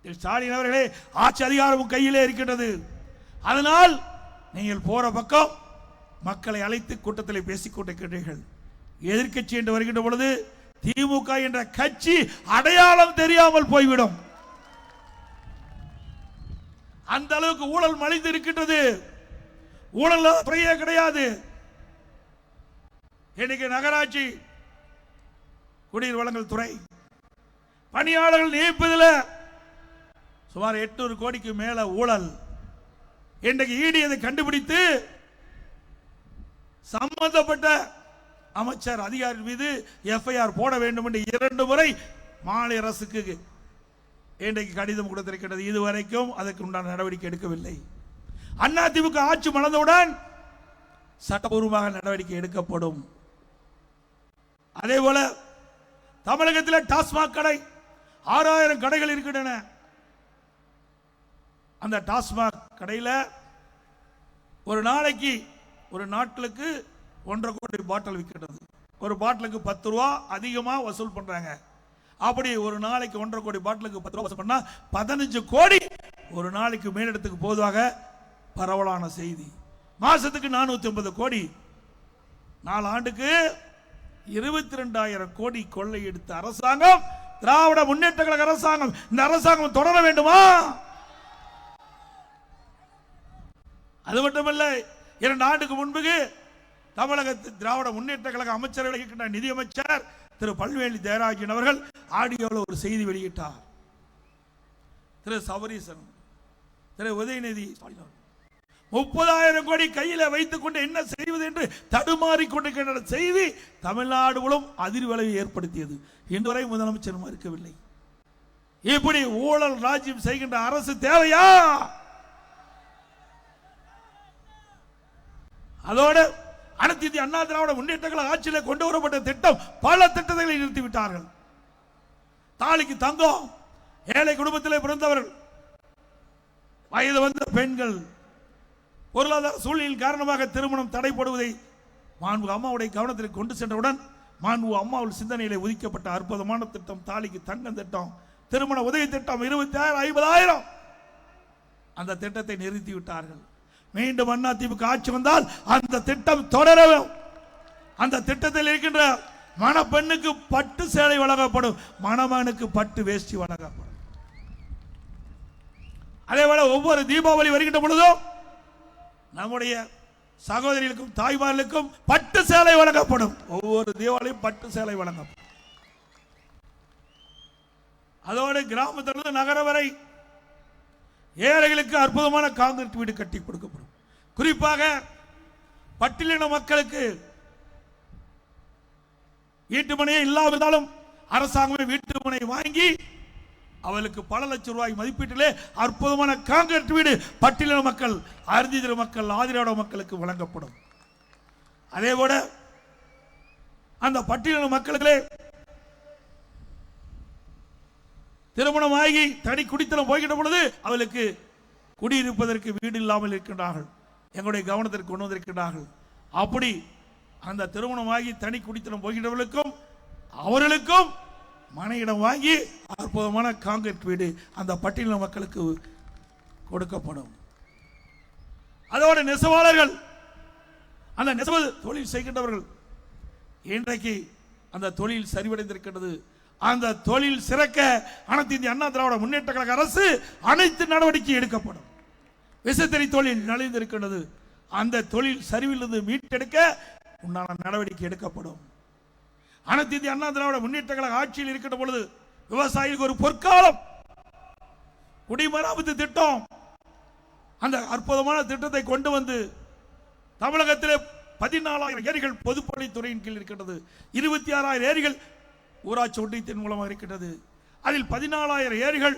ஸ்டாலின் அவர்களே, ஆட்சி அதிகாரமும் கையிலே இருக்கின்றது. அதனால் நீங்கள் போற பக்கம் மக்களை அழைத்து கூட்டத்தில் பேசிக் கொண்டிருக்கின்றீர்கள். எதிர்க்கட்சி என்று வருகின்ற பொழுது திமுக என்ற கட்சி அடையாளம் தெரியாமல் போய்விடும். அந்த அளவுக்கு ஊழல் மலிந்து இருக்கின்றது. ஊழல் துறையே கிடையாது. இன்னைக்கு நகராட்சி குடிநீர் வழங்கல் துறை பணியாளர்கள் நியமிப்பதில் சுமார் 800 கோடிக்கு மேல ஊழல். இன்றைக்கு ஈடி அதை கண்டுபிடித்து சம்பந்தப்பட்ட அமைச்சர் அதிகாரி மீது எஃப்ஐஆர் போட வேண்டும் என்று 2 முறை மாநில அரசுக்கு இன்றைக்கு கடிதம் கொடுத்திருக்கிறது. இதுவரைக்கும் அதற்கு உண்டான நடவடிக்கை எடுக்கவில்லை. அதிமுக ஆட்சி மலர்ந்தவுடன் சட்டபூர்வமாக நடவடிக்கை எடுக்கப்படும். அதே போல தமிழகத்தில் டாஸ்மாக் கடை 6000 கடைகள் இருக்கின்றன. அந்த டாஸ்மாக் கடையில் ஒரு நாளைக்கு ஒரு நாட்களுக்கு 1.5 கோடி பாட்டில் விற்கிறது. ஒரு பாட்டிலுக்கு 10 ரூபா அதிகமா வசூல் பண்றாங்க. அப்படி ஒரு நாளைக்கு 1.5 கோடி பாட்டிலுக்கு 10 ரூபா வசூல் பண்ணா 15 கோடி ஒரு நாளைக்கு மேலிடத்துக்கு போவதாக பரவலான செய்தி. மாசத்துக்கு 450 கோடி, 4 ஆண்டுக்கு 22,000 கோடி கொள்ளை எடுத்த அரசாங்கம் திராவிட முன்னேற்ற கழக அரசாங்கம். இந்த அரசாங்கம் தொடர வேண்டுமா? அது மட்டுமல்ல, 2 ஆண்டுக்கு முன்பு தமிழகத்தில் திராவிட முன்னேற்ற கழக அமைச்சர்கள் இருக்கின்ற நிதியமைச்சர் திரு பல்வேலி ஜெயராஜன் அவர்கள் ஆடியோவில் ஒரு செய்தி வெளியிட்டார். திரு சபரீசன், திரு உதயநிதி 30,000 கோடி கையில் வைத்துக் கொண்டு என்ன செய்வது என்று தடுமாறி கொண்டிருக்கின்ற செய்தி தமிழ்நாடு மூலம் அதிர்வலையை ஏற்படுத்தியது. இன்று வரை முதலமைச்சர் மறுக்கவில்லை. இப்படி ஊழல் ராஜ்யம் செய்கின்ற அரசு தேவையா? அதோடு அனைத்து இந்திய அண்ணா திராவிட முன்னேற்ற கழக ஆட்சியில் கொண்டு வரப்பட்ட திட்டம் பல திட்டங்களை நிறுத்திவிட்டார்கள். தாலிக்கு தங்கம், ஏழை குடும்பத்தில் பிறந்தவர்கள், வயது வந்த பெண்கள், பொருளாதார சூழ்நிலையின் காரணமாக திருமணம் தடைப்படுவதை மாண்பு அம்மாவுடைய கவனத்தில் கொண்டு சென்றவுடன் மாண்பு அம்மாவில் சிந்தனையிலே ஒதுக்கப்பட்ட அற்புதமான திட்டம் தாலிக்கு தங்கம் திட்டம், திருமண உதவி திட்டம் 20,000 50,000 அந்த திட்டத்தை நிறுத்தி விட்டார்கள். மீண்டும் அதிமுக ஆட்சி வந்தால் அந்த திட்டம் தொடரும். அந்த திட்டத்தில் இருக்கின்ற மணப்பெண்ணுக்கு பட்டு சேலை வழங்கப்படும், மணமகனுக்கு பட்டு வேஷ்டி வழங்கப்படும். அதே போல ஒவ்வொரு தீபாவளி வருகின்ற பொழுதும் நம்முடைய சகோதரிகளுக்கும் தாய்மார்களுக்கும் பட்டு சேலை வழங்கப்படும். ஒவ்வொரு தீபாவளியும் பட்டு சேலை வழங்கப்படும். அதோடு கிராமத்திலிருந்து நகர வரை ஏழைகளுக்கு அற்புதமான காங்கிரீட் வீடு கட்டி கொடுக்கப்படும். குறிப்பாக பட்டியலின மக்களுக்கு வீட்டு மனையே இல்லாவிட்டாலும் அரசாங்கமே வீட்டு மனை வாங்கி அவளுக்கு பல லட்சம் ரூபாய் மதிப்பீட்டிலே அற்புதமான காங்கிரீட் வீடு பட்டியலின மக்கள், அருந்திதிர மக்கள், ஆதிராவிட மக்களுக்கு வழங்கப்படும். அதே போல அந்த பட்டியலின மக்களுக்கு திருமணமாகி தனி குடித்தனம் போய்கின்ற பொழுது அவளுக்கு குடியிருப்பதற்கு வீடு இல்லாமல் இருக்கின்றார்கள். எங்களுடைய கவனத்திற்கு கொண்டு வந்திருக்கின்றார்கள். அப்படி அந்த திருமணமாகி தனி குடித்தனம் போகின்றவர்களுக்கும் அவர்களுக்கும் மனையிடம் வாங்கி அற்புதமான காங்கிரீட் வீடு அந்த பட்டியலின மக்களுக்கு கொடுக்கப்படும். அதோட நெசவாளர்கள், அந்த நெசவு தொழில் செய்கின்றவர்கள் இன்றைக்கு அந்த தொழில் சரிவடைந்திருக்கிறது. அந்த தொழில் சிறக்க அனைத்து இந்திய அண்ணா திராவிட முன்னேற்ற கழக அரசு அனைத்து நடவடிக்கை எடுக்கப்படும். விசைத்தறி தொழில் நலிந்திருக்கிறது. அந்த தொழில் சரிவிலிருந்து மீட்டெடுக்க உண்டான நடவடிக்கை எடுக்கப்படும். அனைத்து இந்திய அண்ணா திராவிட முன்னேற்ற கழக ஆட்சியில் இருக்கின்ற பொழுது விவசாயிகளுக்கு ஒரு பொற்காலம் குடிமராமத்து திட்டம், அந்த அற்புதமான திட்டத்தை கொண்டு வந்து தமிழகத்திலே 14,000 ஏரிகள் பொதுப்பணித்துறையின் கீழ் இருக்கின்றது. 26,000 ஏரிகள் ஊராட்சி ஒன்றியத்தின் மூலமாக இருக்கின்றது. அதில் 14,000 ஏரிகள்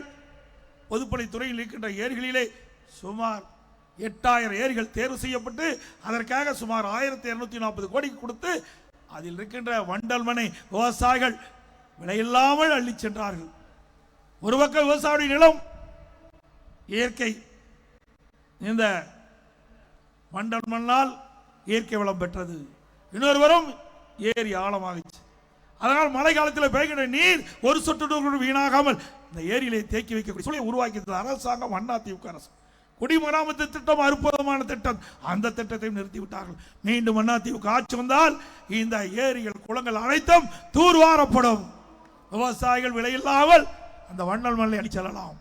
பொதுப்பணித்துறையில் இருக்கின்ற ஏரிகளிலே சுமார் 8,000 ஏரிகள் தேர்வு செய்யப்பட்டு அதற்காக சுமார் 1,240 கோடி கொடுத்து அதில் இருக்கின்ற வண்டல் மனை விவசாயிகள் விலையில்லாமல் அள்ளி சென்றார்கள். ஒரு பக்கம் விவசாயிகளின் நிலம் இயற்கை, இந்த வண்டல் மண்ணால் இயற்கை வளம் பெற்றது. இன்னொருவரும் ஏரி ஆழமாகிச்சு. அதனால் மழை காலத்தில் பெய்கின்ற நீர் ஒரு சொட்டு வீணாகாமல் இந்த ஏரியிலே தேக்கி வைக்கக்கூடிய சூழலை உருவாக்கியது அரசாங்கம், அதிமுக அரசு. குடிமராமத்து திட்டம் அற்புதமான திட்டம். அந்த திட்டத்தை நிறுத்திவிட்டார்கள். மீண்டும் அதிமுக ஆட்சி வந்தால் இந்த ஏரிகள் குளங்கள் அனைத்தும் தூர்வாரப்படும். விவசாயிகள் விலையில்லாமல் அந்த வண்டல் மண்ணை அடி செல்லலாம்.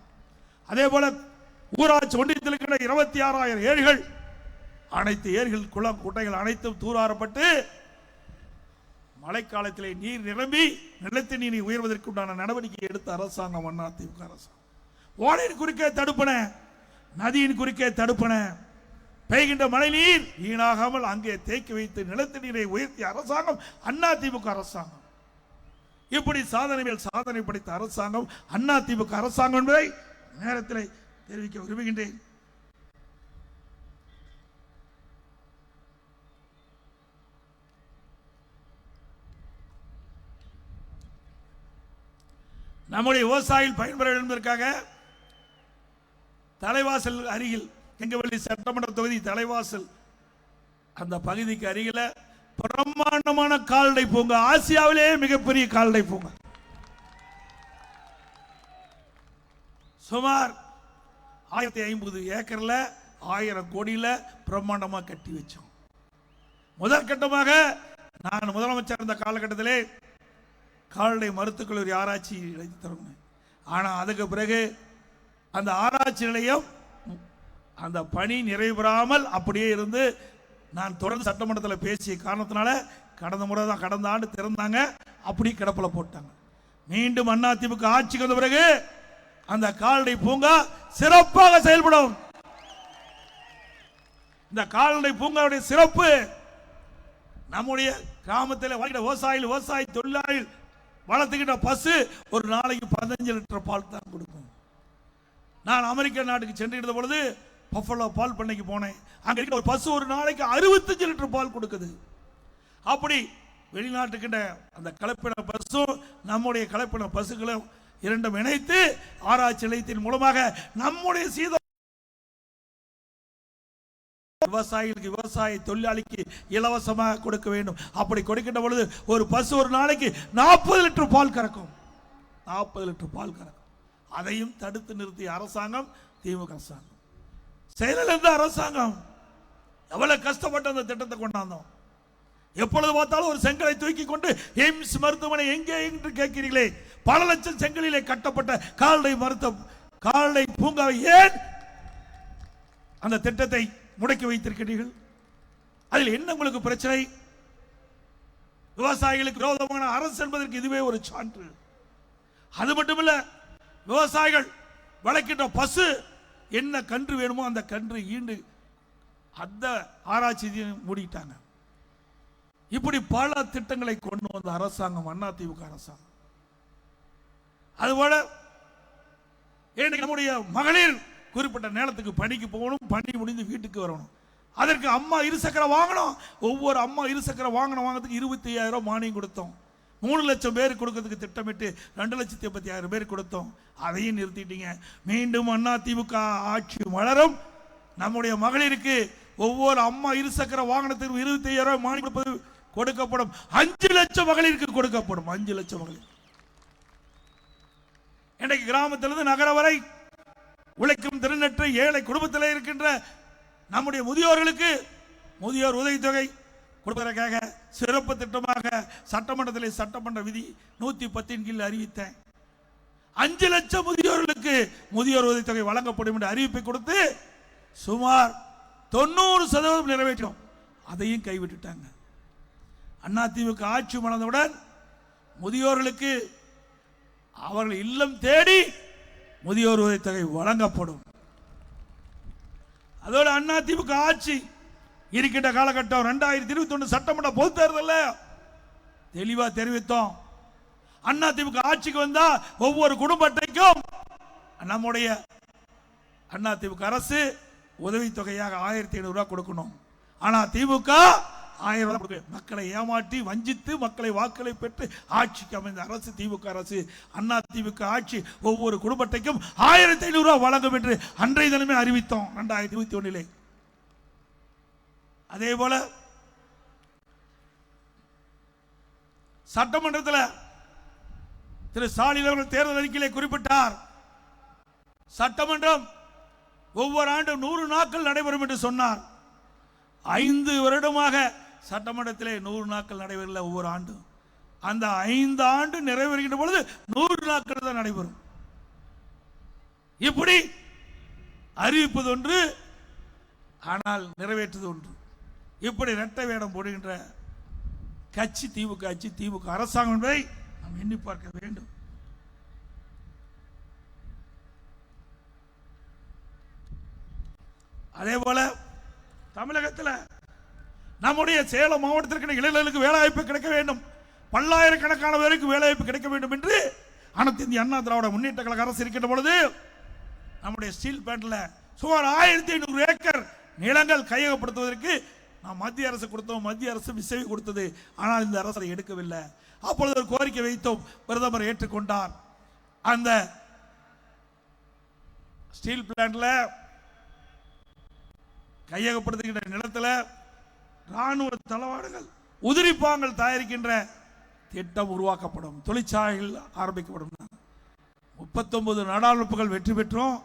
அதே போல ஊராட்சி ஒன்றியத்தில் இருக்கின்ற 26,000 ஏரிகள், அனைத்து ஏரிகள் குளம் குட்டைகள் அனைத்தும் தூர்வாரப்பட்டு மழைக்காலத்திலே நீர் நிரம்பி நிலத்து நீரை உயர்வதற்கு உண்டான நடவடிக்கை எடுத்த அரசாங்கம் அதிமுக அரசாங்கம். ஓடையின் குறுக்கே தடுப்பன, நதியின் குறுக்கே தடுப்பன, பெய்கின்ற மழை நீர் வீணாகாமல் அங்கே தேக்கி வைத்து நிலத்து நீரை உயர்த்திய அரசாங்கம் அதிமுக அரசாங்கம். இப்படி சாதனை மேல் சாதனை படைத்த அரசாங்கம் அதிமுக அரசாங்கம் என்பதை நேரத்தில் தெரிவிக்க விரும்புகின்றேன். நம்முடைய விவசாயிகள் பயன்பெற என்பதற்காக தலைவாசல் அருகில், கெங்கவல்லி சட்டமன்ற தொகுதி தலைவாசல் அந்த பகுதிக்கு அருகில் பிரம்மாண்டமான கால்நடை பூங்கா, ஆசியாவிலேயே மிகப்பெரிய கால்நடை பூங்கா, சுமார் 1050 ஏக்கர்ல 1000 கோடியில பிரம்மாண்டமா கட்டி வச்சோம். முதற்கட்டமாக நான் முதலமைச்சர் இருந்த காலகட்டத்திலே கால்நடை மருத்துவக் கல்லூரி ஆராய்ச்சி நிலையத்தை தரணும். ஆனால் அதுக்கு பிறகு அந்த ஆராய்ச்சி நிலையம் அந்த பணி நிறைவு பெறாமல் அப்படியே இருந்து நான் தொடர்ந்து சட்டமன்றத்தில் பேசிய காரணத்தினால கடந்த ஆண்டு திறந்தாங்க, அப்படி கிடப்பில போட்டாங்க. மீண்டும் அதிமுக ஆட்சிக்கு வந்த பிறகு அந்த கால்நடை பூங்கா சிறப்பாக செயல்படும். இந்த கால்நடை பூங்காவுடைய சிறப்பு நம்முடைய கிராமத்தில் விவசாய தொழிலாளிகள் வளர்த்துக்கிட்ட பசு ஒரு நாளைக்கு 15 லிட்டர் பால் தான் கொடுக்கும். நான் அமெரிக்க நாட்டுக்கு சென்று பொழுது பஃபலோ பால் பண்ணைக்கு போனேன். அங்க இருக்கிற ஒரு பசு ஒரு நாளைக்கு 65 லிட்டர் பால் கொடுக்குது. அப்படி வெளிநாட்டுக்கிட்ட அந்த கலப்பின பசும் நம்முடைய கலப்பின பசுகளும் இரண்டும் இணைத்து ஆராய்ச்சி நிலையத்தின் மூலமாக நம்முடைய சீத விவசாயிகளுக்கு, விவசாய தொழிலாளிக்கு இலவசமாக கொடுக்க வேண்டும். அப்படி கொடுக்கின்ற பொழுது ஒரு பசு ஒரு நாளைக்கு 40 லிட்டர் பால் கறக்கும். 40 லிட்டர் பால் கறக்கும். அதையும் தடுத்து நிறுத்திய அரசாங்கம் திமுக அரசாங்கம். செயலில் இருந்த அரசாங்கம் எவ்வளவு கஷ்டப்பட்டு அந்த திட்டத்தை கொண்டாந்தோம். எப்பொழுது பார்த்தாலும் ஒரு செங்கலை தூக்கி கொண்டு எய்ம்ஸ் மருத்துவமனை எங்கே என்று கேட்கிறீர்களே, பல லட்சம் செங்கலிலே கட்டப்பட்ட கால்நடை பூங்காவை ஏன் அந்த திட்டத்தை முடக்கி வைத்திருக்கிறீர்கள்? அதில் என்ன உங்களுக்கு பிரச்சனை? விவசாயிகளுக்கு விரோதமான அரசு என்பதற்கு இதுவே ஒரு சான்று. அது மட்டுமல்ல, விவசாயிகள் வளர்க்கின்ற பசு என்ன கன்று வேணுமோ அந்த கன்று ஈண்டு அந்த ஆராய்ச்சி மூடிட்டாங்க. இப்படி பல திட்டங்களை கொண்டு வந்த அரசாங்கம் அதிமுக அரசாங்கம். அதுபோல நம்முடைய மகளிர் குறிப்பிட்ட நேரத்துக்கு பணிக்கு போகணும், பணி முடிந்து வீட்டுக்கு வரணும். அதற்கு அம்மா இருசக்கர வாங்கணும். ஒவ்வொரு அம்மா இருசக்கர வாங்குறதுக்கு 25,000 மானியம் கொடுத்தோம். 3 லட்சம் பேர் கொடுக்கிறதுக்கு திட்டமிட்டு 2,86,000 பேர் கொடுத்தோம். அதையும் நிறுத்திட்டீங்க. மீண்டும் அதிமுக ஆட்சி மலரும். நம்முடைய மகளிருக்கு ஒவ்வொரு அம்மா இருசக்கர வாகனத்திற்கு 25,000 மானியம் கொடுக்கப்படும். 5 லட்சம் மகளிருக்கு கொடுக்கப்படும். 5 லட்சம் மகளிர். இன்றைக்கு கிராமத்திலிருந்து நகர வரை உழைக்கும் திறனற்ற ஏழை குடும்பத்தில் இருக்கின்ற நம்முடைய முதியோர்களுக்கு முதியோர் உதவித்தொகை கொடுப்பதற்காக சிறப்பு திட்டமாக சட்டமன்றத்தில் சட்டமன்ற விதி 110 கீழ் அறிவித்தேன். 5 லட்சம் முதியோர்களுக்கு முதியோர் உதவித்தொகை வழங்கப்படும் என்ற அறிவிப்பை கொடுத்து சுமார் 90% நிறைவேற்றோம். அதையும் கைவிட்டுட்டாங்க. அதிமுக ஆட்சி மலர்ந்தவுடன் முதியோர்களுக்கு அவர்கள் இல்லம் தேடி முதியோர் உதவித்தொகை வழங்கப்படும். அதோடு அதிமுக ஆட்சி இருக்கின்ற காலகட்டம் 2021 சட்டமன்ற பொதுத் தேர்தலில் தெளிவா தெரிவித்தோம். அதிமுக ஆட்சிக்கு வந்தா ஒவ்வொரு குடும்ப அட்டைக்கும் நம்முடைய அதிமுக அரசு உதவித்தொகையாக 1,500 ரூபாய் கொடுக்கணும். ஆனா திமுக 1000 ரூபாய் மக்களை ஏமாற்றி வஞ்சித்து மக்களை வாக்களை பெற்று ஆட்சிக்கு அமைந்த அரசு திமுக அரசு. அதிமுக ஆட்சி ஒவ்வொரு குடும்ப அட்டைக்கும் 1,500 ரூபாய் வழங்கும் என்று அன்றைய தினமே அறிவித்தோம் 2021. அதே போல சட்டமன்றத்தில் திரு ஸ்டாலின் அவர்கள் தேர்தல் அறிக்கையிலே குறிப்பிட்டார், சட்டமன்றம் ஒவ்வொரு ஆண்டும் 100 நாட்கள் நடைபெறும் என்று சொன்னார். 5 வருடமாக சட்டமன்றத்திலே 100 நாட்கள் நடைபெறல. ஒவ்வொரு ஆண்டும் அந்த 5 ஆண்டு நிறைவேறுகின்ற பொழுது 100 நாட்கள் தான் நடைபெறும். இப்படி அறிவிப்பது ஒன்று, ஆனால் நிறைவேற்றுவது ஒன்று. இப்படி இரட்டை வேடம் போடுகின்ற கட்சி திமுக ஆட்சி, திமுக அரசாங்கம் என்பதை நாம் எண்ணி பார்க்க வேண்டும். அதே போல தமிழகத்தில் நம்முடைய சேலம் மாவட்டத்திற்கு இளைஞர்களுக்கு வேலைவாய்ப்பு கிடைக்க வேண்டும், பல்லாயிரக்கணக்கான பேருக்கு வேலைவாய்ப்பு கிடைக்க வேண்டும் என்று அனைத்து இந்திய அண்ணா திராவிட முன்னேற்ற கழக அரசு இருக்கின்ற பொழுது நம்முடைய ஸ்டீல் பிளான்ட்ல சுமார் 1,500 ஏக்கர் நிலங்கள் கையகப்படுத்துவதற்கு நாம் மத்திய அரசு கொடுத்தோம். மத்திய அரசு விசவி கொடுத்தது. ஆனால் இந்த அரசு எடுக்கவில்லை. அப்பொழுது ஒரு கோரிக்கை வைத்தோம், பிரதமர் ஏற்றுக்கொண்டார். அந்த ஸ்டீல் பிளான்ட்ல கையகப்படுத்துகின்ற நிலத்தில் ராணுவ தளவாடங்கள் உதிரிப்பாங்கள் தயாரிக்கின்ற திட்டம் உருவாக்கப்படும், தொழிற்சாலைகள் ஆரம்பிக்கப்படும். 39 நாடாளுமன்றங்கள் வெற்றி பெற்றோம்.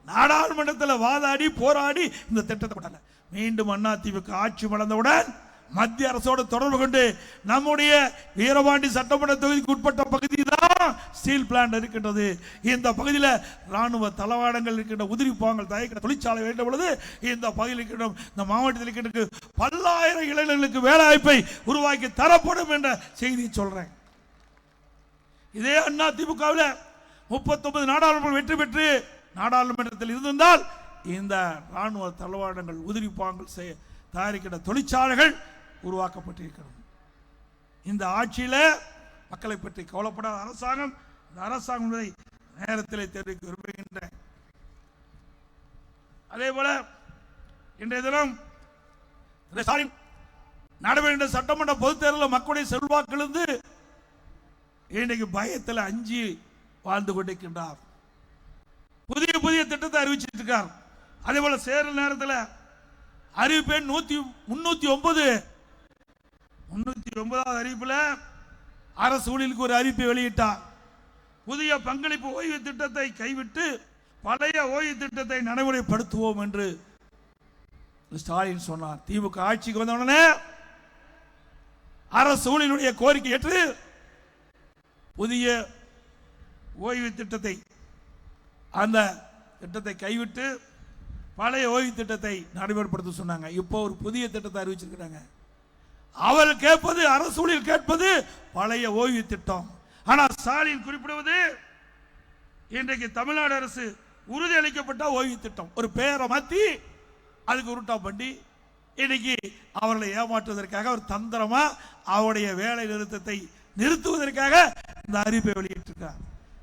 நாடாளுமன்றத்தில் வாதாடி போராடி இந்த திட்டத்தை மீண்டும் அதிமுக ஆட்சி மலர்ந்தவுடன் மத்திய அரசோடு தொடர்பு கொண்டு நம்முடைய வீரபாண்டி சட்டமன்ற தொகுதிக்கு உட்பட்ட பகுதி தான் ஸ்டீல் பிளான்ட் இருக்கின்றது. இந்த பகுதியில் ராணுவ தளவாடங்கள் இருக்கின்ற உதிரிப்பாங்கள் தயாரிக்கிற தொழிற்சாலை வேண்ட பொழுது இந்த பகுதியில் இருக்கின்ற இந்த மாவட்டத்தில் இருக்கின்ற பல்லாயிரம் இளைஞர்களுக்கு வேலை வாய்ப்பை உருவாக்கி தரப்படும் என்ற செய்தியை சொல்றேன். இதே அதிமுகவில் 39 நாடாளுமன்றம் வெற்றி பெற்று நாடாளுமன்றத்தில் இருந்திருந்தால் இந்த ராணுவ தளவாடங்கள் உதிரிப்பாங்கள் தயாரிக்கின்ற தொழிற்சாலைகள் உருவாக்கப்பட்டிருக்கிறது. இந்த ஆட்சியில் மக்களை பற்றி கவலைப்படாத அரசாங்கம் இந்த அரசாங்கம் நேரத்தில் தெரிவிக்க விரும்புகின்றேன். அதே போல இன்றைய தினம் நடைபெறுகின்ற சட்டமன்ற பொதுத் தேர்தலில் மக்களுடைய செல்வாக்கிலிருந்து இன்றைக்கு பயத்தில் அஞ்சி வாழ்ந்து கொண்டிருக்கின்றார். புதிய புதிய திட்டத்தை அறிவிச்சிட்டு இருக்கார். அதே போல சேர நேரத்தில் அறிவிப்பேன் 309 அறிவிப்பில் அரசு ஊழியர்களுக்கு ஒரு அறிவிப்பை வெளியிட்டார். புதிய பங்களிப்பு ஓய்வு திட்டத்தை கைவிட்டு பழைய ஓய்வு திட்டத்தை நடைமுறைப்படுத்துவோம் என்று ஸ்டாலின் சொன்னார். திமுக ஆட்சிக்கு வந்தவுடனே அரசு ஊழியர்களுடைய கோரிக்கை ஏற்று புதிய ஓய்வு திட்டத்தை அந்த திட்டத்தை கைவிட்டு பழைய ஓய்வு திட்டத்தை நடைமுறைப்படுத்த சொன்னாங்க. இப்போ ஒரு புதிய திட்டத்தை அறிவிச்சிருக்கிறாங்க. அவர்கள் கேட்பது, அரசு ஊழியர் கேட்பது பழைய ஓய்வு திட்டம். ஆனால் ஸ்டாலின் குறிப்பிடுவது இன்றைக்கு தமிழ்நாடு அரசு உறுதி அளிக்கப்பட்ட ஓய்வு திட்டம். ஒரு பெயரை மாற்றி அதுக்கு உருட்டா பண்ணி இன்னைக்கு அவர்களை ஏமாற்றுவதற்காக ஒரு தந்திரமா அவருடைய வேலை நிறுத்தத்தை நிறுத்துவதற்காக இந்த அறிவிப்பை வெளியிட்டிருக்கிறார்.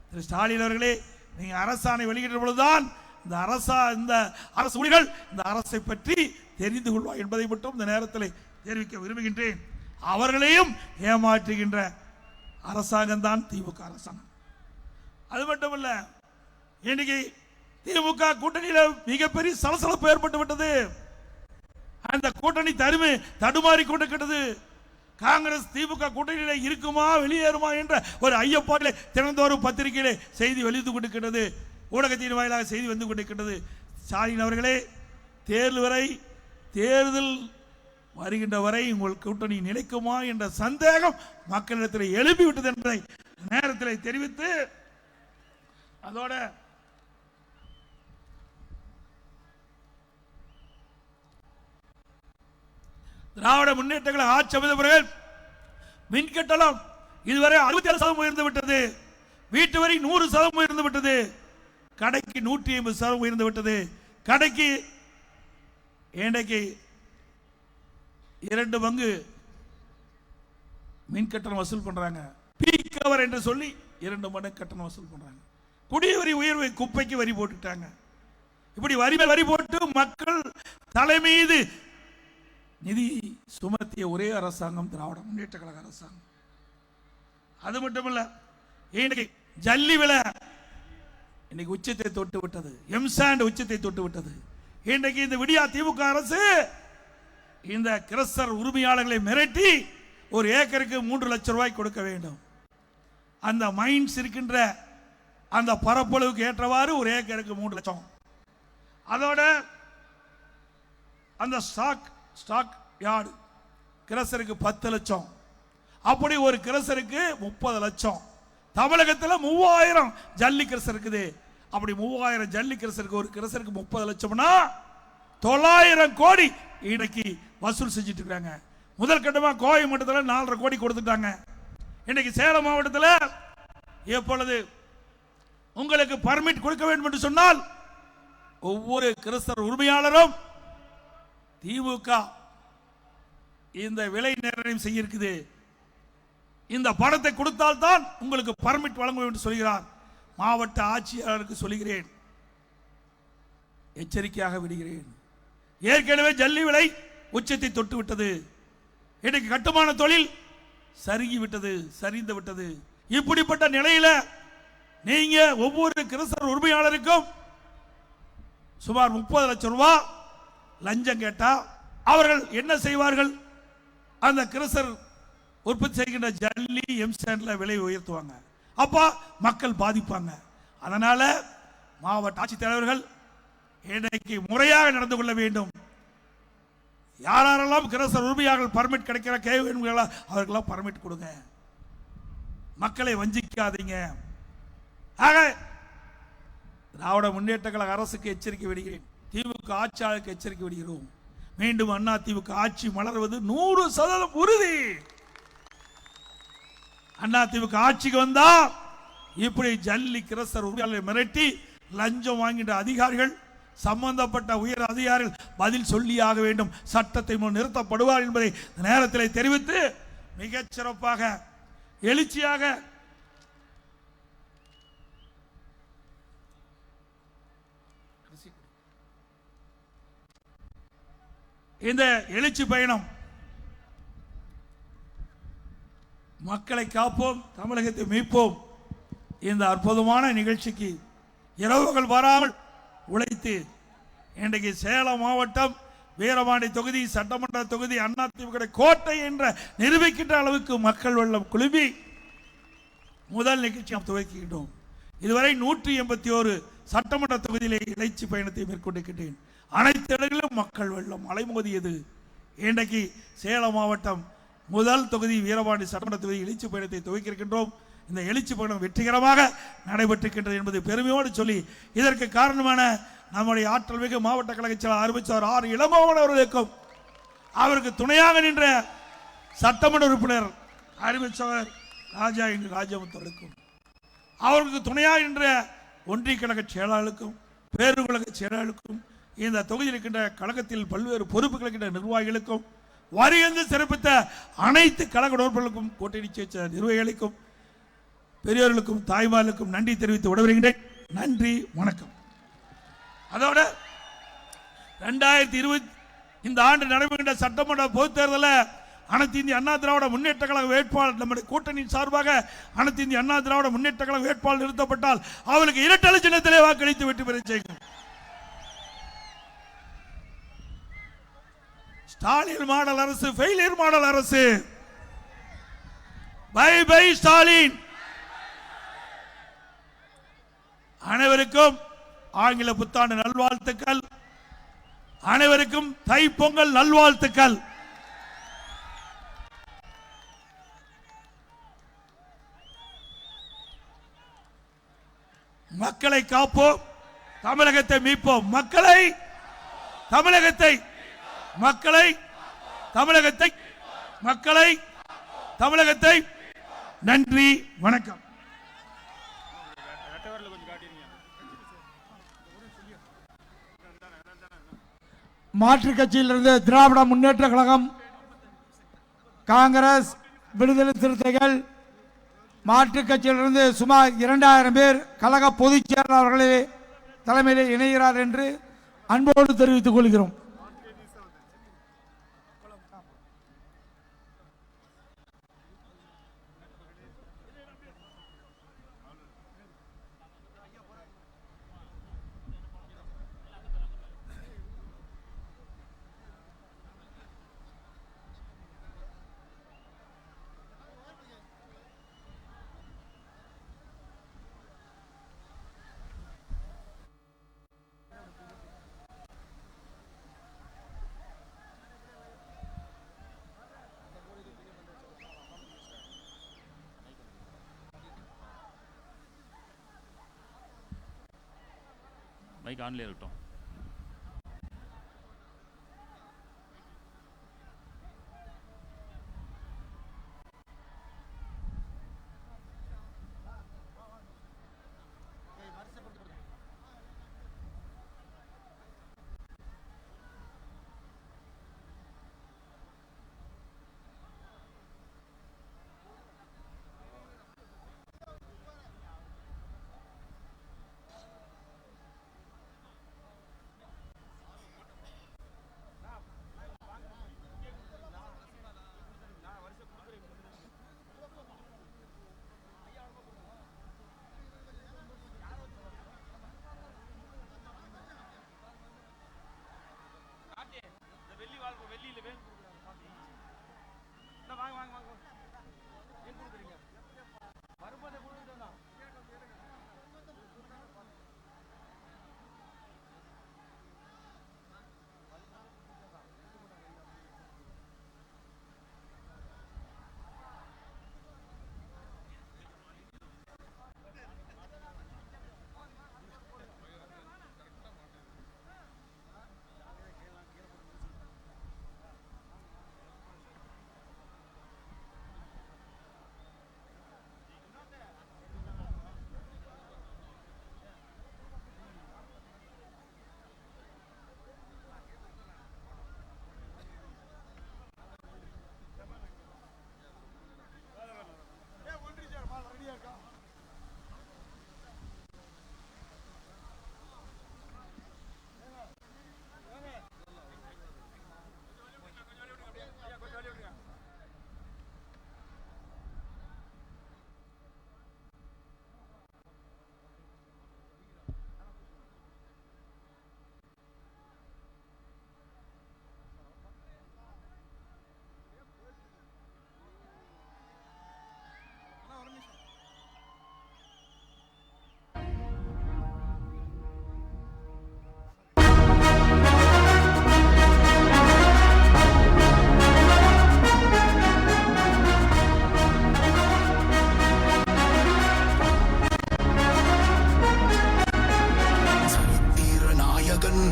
திரு ஸ்டாலின் அவர்களே, நீங்க அரசாணை வெளியிட்ட பொழுதுதான் இந்த அரசு ஊழியர்கள் இந்த அரசை பற்றி தெரிந்து கொள்வார் என்பதை மட்டும் இந்த நேரத்தில் தெரிவிக்க விரும்புகின்றேன். அவர்களையும் ஏமாற்றுகின்ற அரசாங்கம் தான் திமுக அரசாங்கம். அது மட்டுமல்ல, இன்னைக்கு திமுக கூட்டணியில் மிகப்பெரிய சலசலப்பு ஏற்பட்டு விட்டது. அந்த கூட்டணி தடுமாறி கொண்டிருக்கிறது. காங்கிரஸ் திமுக கூட்டணியில் இருக்குமா வெளியேறுமா என்ற ஒரு ஐயப்பாட்டிலே தினந்தோறும் பத்திரிகையிலே செய்தி வெளியிட்டு கொண்டிருக்கிறது, ஊடகத்தின் வாயிலாக செய்தி வந்து கொண்டிருக்கிறது. ஸ்டாலின் அவர்களே, தேர்தல் வருகின்ற வரை உங்கள் கூட்டணி நிலைக்குமா என்ற சந்தேகம் மக்களிடத்தில் எழுப்பிவிட்டது என்பதை நேரத்தில் தெரிவித்து, அதோட திராவிட முன்னேற்ற கழக ஆட்சி அமைந்தவர்கள் மின்கட்டணம் இதுவரை 67% உயர்ந்து விட்டது, வீட்டு வரி 100% உயர்ந்து விட்டது, கடைக்கு 150% உயர்ந்து விட்டது. கடைக்கு இன்றைக்கு 2 பங்கு மின் கட்டணம் வசூல் பண்றாங்க. பீக் கவர் என்று சொல்லி 2 மடங்கு கட்டணம் வசூல் பண்றாங்க. குடிவரி உயர்வு, குப்பைக்கு வரி போட்டுட்டாங்க. இப்படி வரி போட்டு மக்கள் தலைமீது நிதி சுமத்திய ஒரே அரசாங்கம் திராவிட முன்னேற்ற கழக அரசாங்கம். அது மட்டுமல்ல, இன்னைக்கு ஜல்லி விலை இன்னைக்கு உச்சத்தை தொட்டு விட்டது, எம்சாண்ட் உச்சத்தை தொட்டு விட்டது. இன்றைக்கு இந்த விடியா திமுக அரசு இந்த கிரஷர் உரிமையாளர்களை மிரட்டி ஒரு ஏக்கருக்கு 3 லட்சம் ரூபாய் கொடுக்க வேண்டும். அந்த மைன்ஸ் இருக்கின்ற அந்த பரப்பளவுக்கு ஏற்றவாறு ஒரு ஏக்கருக்கு 3 லட்சம். அதோட அந்த ஸ்டாக் யார்டு கிரஷருக்கு 10 லட்சம். அப்படி ஒரு கிரஷருக்கு 30 லட்சம். தமிழகத்தில் 3000 ஜல்லி கிரஷர் இருக்குது. அப்படி 3000 ஜல்லி கிரஷருக்கு ஒரு கிரஷருக்கு 30 லட்சம்னா 900 கோடி இன்னைக்கு வசூல் செஞ்சுட்டு இருக்காங்க. முதல் கட்டமாக கோவை மாவட்டத்தில் 4.5 கோடி கொடுத்துட்டாங்க. இன்னைக்கு சேலம் மாவட்டத்தில் எப்பொழுது உங்களுக்கு பர்மிட் கொடுக்க வேண்டும் என்று சொன்னால் ஒவ்வொரு கிரஷர் உரிமையாளரும் திமுக இந்த விலை நிர்ணயம் செய்ய இருக்குது, இந்த பணத்தை கொடுத்தால் தான் உங்களுக்கு பர்மிட் வழங்குவோம் என்று சொல்கிறார். மாவட்ட ஆட்சியாளருக்கு சொல்கிறேன், எச்சரிக்கையாக விடுகிறேன். ஏற்கனவே ஜல்லி விலை உச்சத்தை தொட்டு விட்டது. இன்னைக்கு கட்டுமான தொழில் சரிந்து விட்டது. இப்படிப்பட்ட நிலையில நீங்க ஒவ்வொரு கிரஷர் உரிமையாளருக்கும் சுமார் 30 லட்சம் ரூபாய் லஞ்சம் கேட்டா அவர்கள் என்ன செய்வார்கள்? அந்த கிரஷர் உற்பத்தி செய்கின்ற ஜல்லி எம்சாண்ட்ல விலை உயர்த்துவாங்க. அப்ப மக்கள் பாதிப்பாங்க. அதனால மாவட்ட ஆட்சித்தலைவர்கள் இன்னைக்கு முறையாக நடந்து கொள்ள வேண்டும். யாரெல்லாம் கிரஷர் உரிமையாளர்கள் பர்மிட் கிடைக்கிற கேள்விகளா அவர்களெல்லாம் பர்மிட் கொடுங்க, மக்களை வஞ்சிக்காதீங்க. ஆக திராவிட முன்னேற்ற கழக அரசுக்கு எச்சரிக்கை விடுகிறேன், திமுக ஆட்சியாளருக்கு எச்சரிக்கை விடுகிறோம். மீண்டும் அண்ணா திமுக ஆட்சி மலர்வது 100% உறுதி. அண்ணா திமுக ஆட்சிக்கு வந்தா இப்படி ஜல்லி கிரஷர் உரிமையாளர்களை மிரட்டி லஞ்சம் வாங்கின்ற அதிகாரிகள், சம்பந்தப்பட்ட உயர் அதிகாரிகள் பதில் சொல்லியாக வேண்டும், சட்டத்தை முன் நிறுத்தப்படுவார் என்பதை நேரத்தில் தெரிவித்து மிகச் சிறப்பாக எழுச்சியாக இந்த எழுச்சி பயணம் மக்களை காப்போம், தமிழகத்தை மீட்போம். இந்த அற்புதமான நிகழ்ச்சிக்கு இரவுகள் வராமல் உழைத்து இன்றைக்கு சேலம் மாவட்டம் வீரபாண்டி தொகுதி சட்டமன்ற தொகுதி அதிமுக கோட்டை என்ற நிரூபிக்கின்ற அளவுக்கு மக்கள் வெள்ளம் குழுமி முதல் நிகழ்ச்சி துவக்கிட்டோம். இதுவரை 181 சட்டமன்ற தொகுதியிலே இணைச்சி பயணத்தை மேற்கொண்டிருக்கின்றேன். அனைத்து இடங்களிலும் மக்கள் வெள்ளம் அலைமோதியது. இன்றைக்கு சேலம் மாவட்டம் முதல் தொகுதி வீரபாண்டி சட்டமன்ற தொகுதி எழுச்சி பயணத்தை துவக்கியிருக்கின்றோம். இந்த எழுச்சி பயணம் வெற்றிகரமாக நடைபெற்றிருக்கின்றது என்பது பெருமையோடு சொல்லி, இதற்கு காரணமான நம்முடைய ஆற்றல் மிகு மாவட்ட கழக செயலாளர் அறிவிச்சார் ஆர் இளங்கோவன் அவர்களுக்கும், அவருக்கு துணையாக நின்ற சட்டமன்ற உறுப்பினர் அறிவிச்சவர் ராஜாமுத்தவர்களுக்கும், அவருக்கு துணையாக நின்ற ஒன்றிய கழக செயலாளருக்கும், பேருகழக செயலாளருக்கும், இந்த தொகுதியில் இருக்கின்ற கழகத்தில் பல்வேறு பொறுப்புகள் இருக்கின்ற நிர்வாகிகளுக்கும் வருகின்ற சிறப்பித்த அனைத்து கழக உறுப்பினர்களுக்கும் கூட்டணி சேர்ந்த நிர்வாகிகளுக்கும் பெரியோர்களுக்கும் தாய்மார்களுக்கும் நன்றி தெரிவித்து விடைபெறுகின்றேன். நன்றி, வணக்கம். அதோட 2020 இந்த ஆண்டு நடைபெறுகின்ற சட்டமன்ற பொதுத் தேர்தலில் அனைத்து இந்திய அண்ணா திராவிட முன்னேற்ற கழக வேட்பாளர் நம்முடைய கூட்டணியின் சார்பாக அனைத்து இந்திய அண்ணா திராவிட முன்னேற்ற கழக வேட்பாளர் நிறுத்தப்பட்டால் அவருக்கு இரட்டை சின்னத்திலே வாக்களித்து வெற்றி பெற செய்யும். ஸ்டாலின் மாடல் அரசு ஃபெயிலியர் மாடல் அரசு. Bye bye Stalin. அனைவருக்கும் ஆங்கில புத்தாண்டு நல்வாழ்த்துக்கள். அனைவருக்கும் தைப்பொங்கல் நல்வாழ்த்துக்கள். மக்களை காப்போம், தமிழகத்தை மீட்போம். மக்களை தமிழகத்தை மக்களை தமிழகத்தை மக்களை தமிழகத்தை. நன்றி, வணக்கம். மாற்றுக் கட்சியிலிருந்து திராவிட முன்னேற்ற கழகம், காங்கிரஸ், விடுதலை சிறுத்தைகள், மாற்றுக் கட்சியிலிருந்து சுமார் 2000 பேர் கழக பொதுச் செயலாளர்களே தலைமையில் இணைகிறார் என்று அன்போடு தெரிவித்துக் கொள்கிறோம். மைக் ஆன்ல இருக்கட்டும்.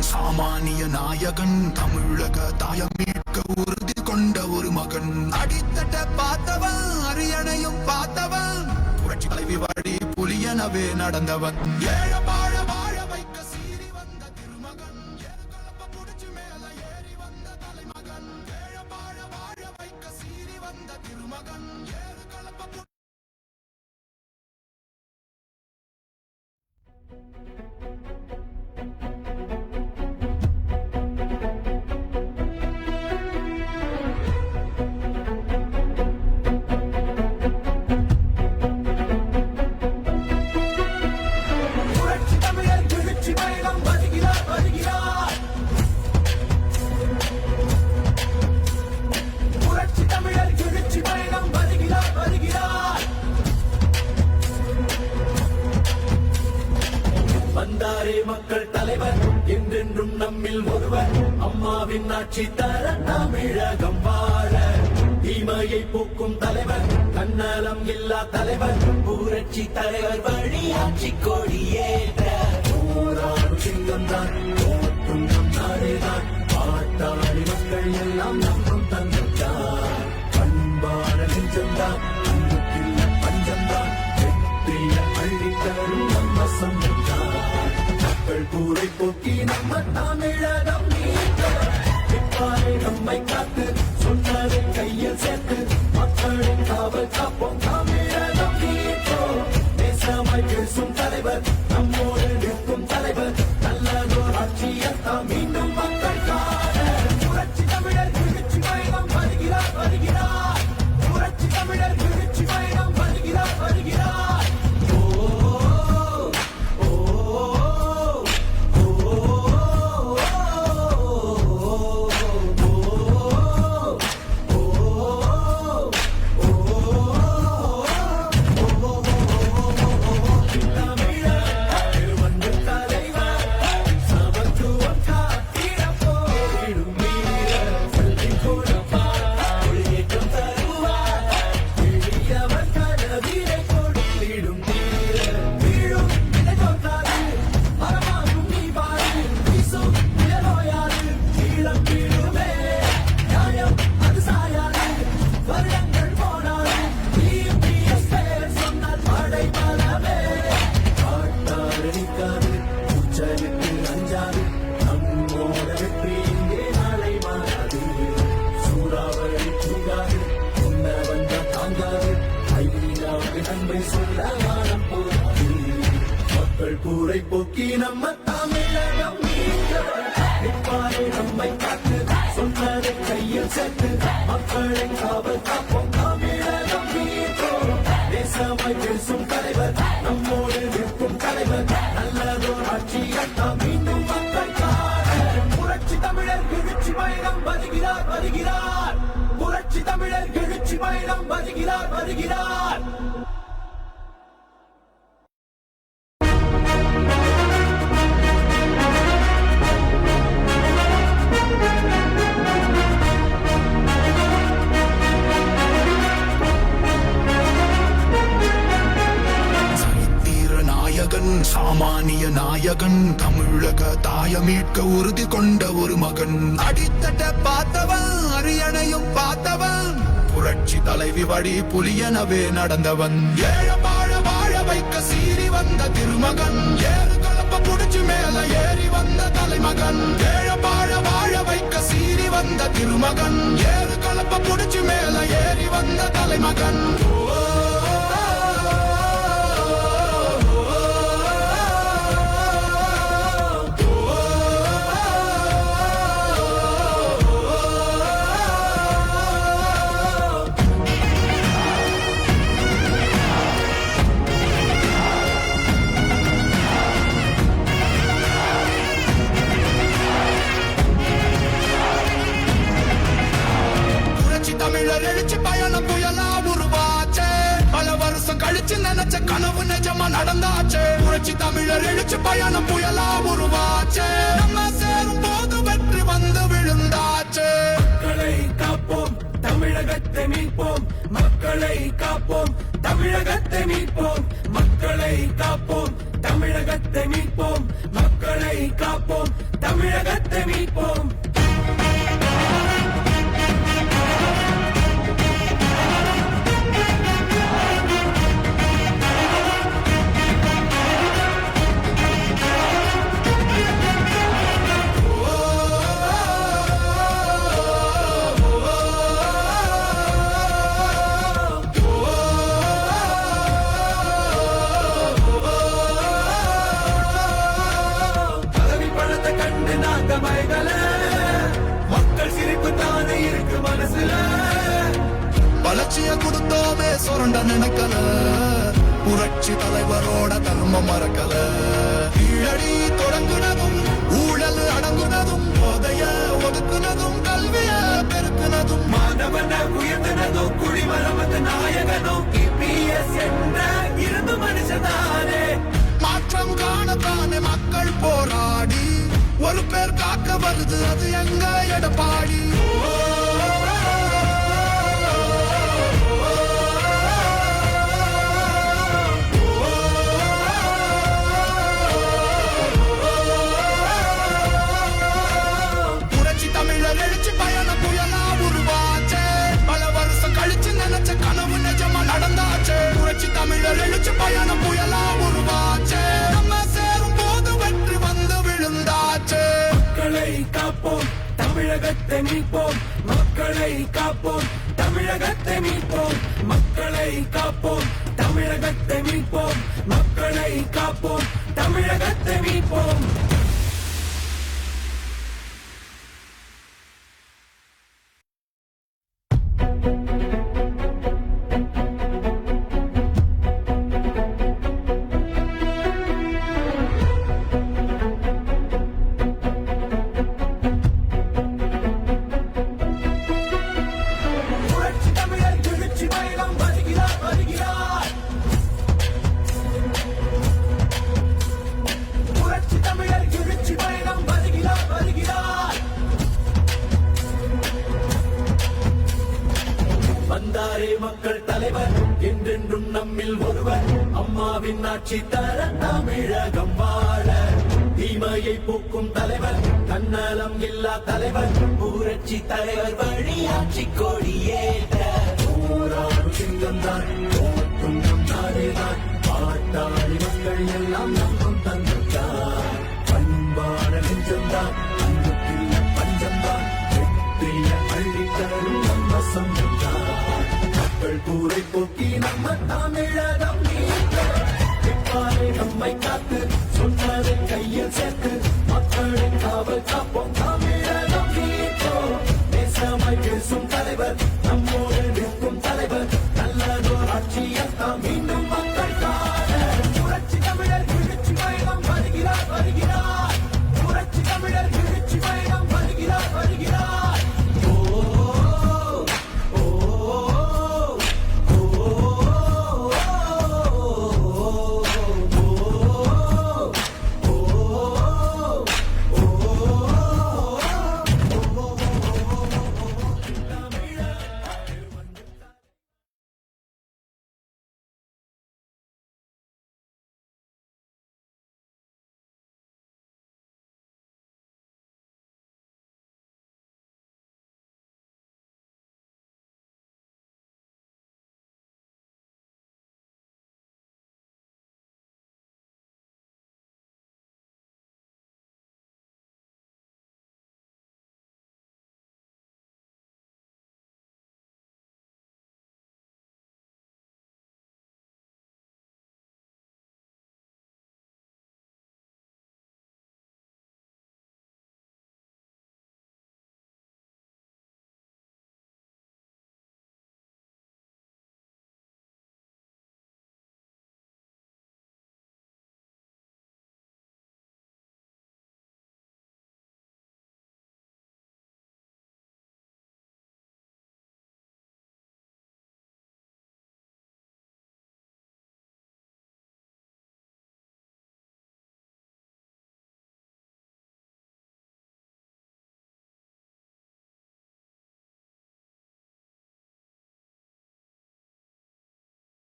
சாமானிய நாயகன், தமிழக தாயம் மீட்க உறுதி கொண்ட ஒரு மகன். அடித்தட்ட பார்த்தவன், அரியணையும் பார்த்தவன், புரட்சி தலைவி வழி புலியனவே நடந்தவன். ஏழ வாழ வாழ வைக்க சீறி வந்த திருமகன். வந்த திருமகன் ஏறு கலப்ப வந்தாரே மக்கள் தலைவர் என்றென்றும் நம்மில் ஒருவர் அம்மாவின் ஆட்சி தர தமிழகம் வாழ தீமையை போக்கும் தலைவர் தன்னலம் இல்லா தலைவர் புரட்சி தலைவர் வழி ஆட்சி கொடியேற்ற போராடும் சிங்கம் தான் போற்றும் நம் நாடேதான் பாட்டாளி மக்கள் எல்லாம் நம்பும் தந்தைத்தான் பண்பான நெஞ்சம்தான் அன்புக்கில்ல பஞ்சம்தான் வெற்றிய அள்ளித்தரும் நம்ம சொந்தம்தான் மக்கள் கூரை போக்கி நம்ம தமிழகம் இப்பாறை நம்மை காத்து சொன்னதை கையில் சேர்த்து மக்களின் காவல் காப்போம் தமிழகம் தேசமாய் பேசும் தலைவர் நம்மோடு நிற்கும் தலைவர் நல்லதோர் ஆட்சியத்தான் மீண்டும் மக்கள் காண புரட்சி தமிழர் எழுச்சி பயணம் வருகிறார் வருகிறார் புரட்சி தமிழர் எழுச்சி பயணம் வருகிறார் வருகிறார் கூரை போக்கி நம்ம தமிழகம் இப்பாறை நம்மை காத்து சொன்னதை கையில் சேர்த்து மக்களை காவல் காப்போம் தமிழகம் தேசமாய் பேசும் தலைவர் நம்மோடு நிற்கும் தலைவர் நல்லதோர் ஆட்சியத்தான் மீண்டும் மக்கள் காண புரட்சி தமிழர் எழுச்சி பயணம் வருகிறார் வருகிறார் புரட்சி தமிழர் எழுச்சி பயணம் வருகிறார் வருகிறார் சாமானிய நாயகன் தமிழக தாய மீட்க உறுதி கொண்ட ஒரு மகன் அடித்தட்ட பார்த்தவன் அரியணையும் பார்த்தவன் புரட்சி தலைவி வழி புலியனவே நடந்தவன் ஏழ வாழ வாழ வைக்க சீறி வந்த திருமகன் ஏறு கலப்ப புடிச்சு மேல ஏறி வந்த தலைமகன் ஏழ வாழ வாழ வைக்க சீறி வந்த திருமகன் ஏறு கலப்ப புடிச்சு மேல ஏறி வந்த தலைமகன் தமிழர் எழுச்சி பயணம் புயலா உருவாச்சே பல வருஷம் கழிச்சு நினைச்ச கனவு நிஜமா நடந்தாச்சே புரட்சி தமிழர் எழுச்சி பயணம் புயலா உருவாச்சே நம்ம சேரும் போது வெற்றி வந்து விழுந்தாச்சே மக்களை காப்போம் தமிழகத்தை மீட்போம் மக்களை காப்போம் தமிழகத்தை மீட்போம் மக்களை காப்போம் தமிழகத்தை மீட்போம் மக்களை காப்போம் தமிழகத்தை மீட்போம் சுரண்ட நினைக்கல புரட்சி தலைவரோட தர்மம் மறக்கல கீழடி தொடங்குனதும் ஊழல் அடங்குனதும் போதைய ஒதுக்குனதும் கல்விய பெருக்குனதும் மாணவன உயர்ந்தனதும் குடிமரமத்து நாயகனும் இபிஎஸ் என்ற இருந்து மனுஷனானே மாற்றம் காணத்தானே மக்கள் போராடி ஒரு பேர் காக்க வருது அது எங்க எடப்பாடி புரட்சி தமிழர் எழுச்சி பயண புயலா உருவாச்சே பல வருஷம் கழிச்சு நினைச்ச கனவு நிஜமா நடந்தாச்சே புரட்சி தமிழர் எழுச்சி பயண புயலா உருவாச்சே நம்ம சேரும் போது வெற்றி வந்து விழுந்தாச்சே மக்களை காப்போம் தமிழகத்தை மீட்போம் மக்களை காப்போம் தமிழகத்தை மீட்போம் மக்களை காப்போம் தமிழகத்தை மீட்போம் மக்களை காப்போம் தமிழகத்தை மீட்போம் புரட்சி தமிழர் எழுச்சி பயணம் வருகிறார் வருகிறார் புரட்சி தமிழர் எழுச்சி பயணம் வருகிறார் வருகிறார் வந்தாரே மக்கள் தலைவர் என்றென்றும் நம்மில் ஒருவர் அம்மாவின் ஆட்சி தர தமிழகம் வாழ தீமையை போக்கும் தலைவர் தன்னலம் இல்லா தலைவர் புரட்சி தலைவர் வழியாட்சி கொடியேற்ற போராடும் சிங்கம்தான் போற்றும் நம் நாடேதான் பாட்டாளி மக்கள் எல்லாம் நம்பும் தந்தைதான் பண்பான நெஞ்சம்தான் அன்புக்கில்ல பஞ்சம்தான் வெற்றிய அள்ளித்தரும் நம்ம சொந்தம்தான் மக்கள் கூரை போக்கி நம்ம தமிழகம் நீக்க இப்பாறை நம்மை காத்து சொன்னதை கையில் சேர்த்து மக்களை காவல் காப்போம் தமிழ்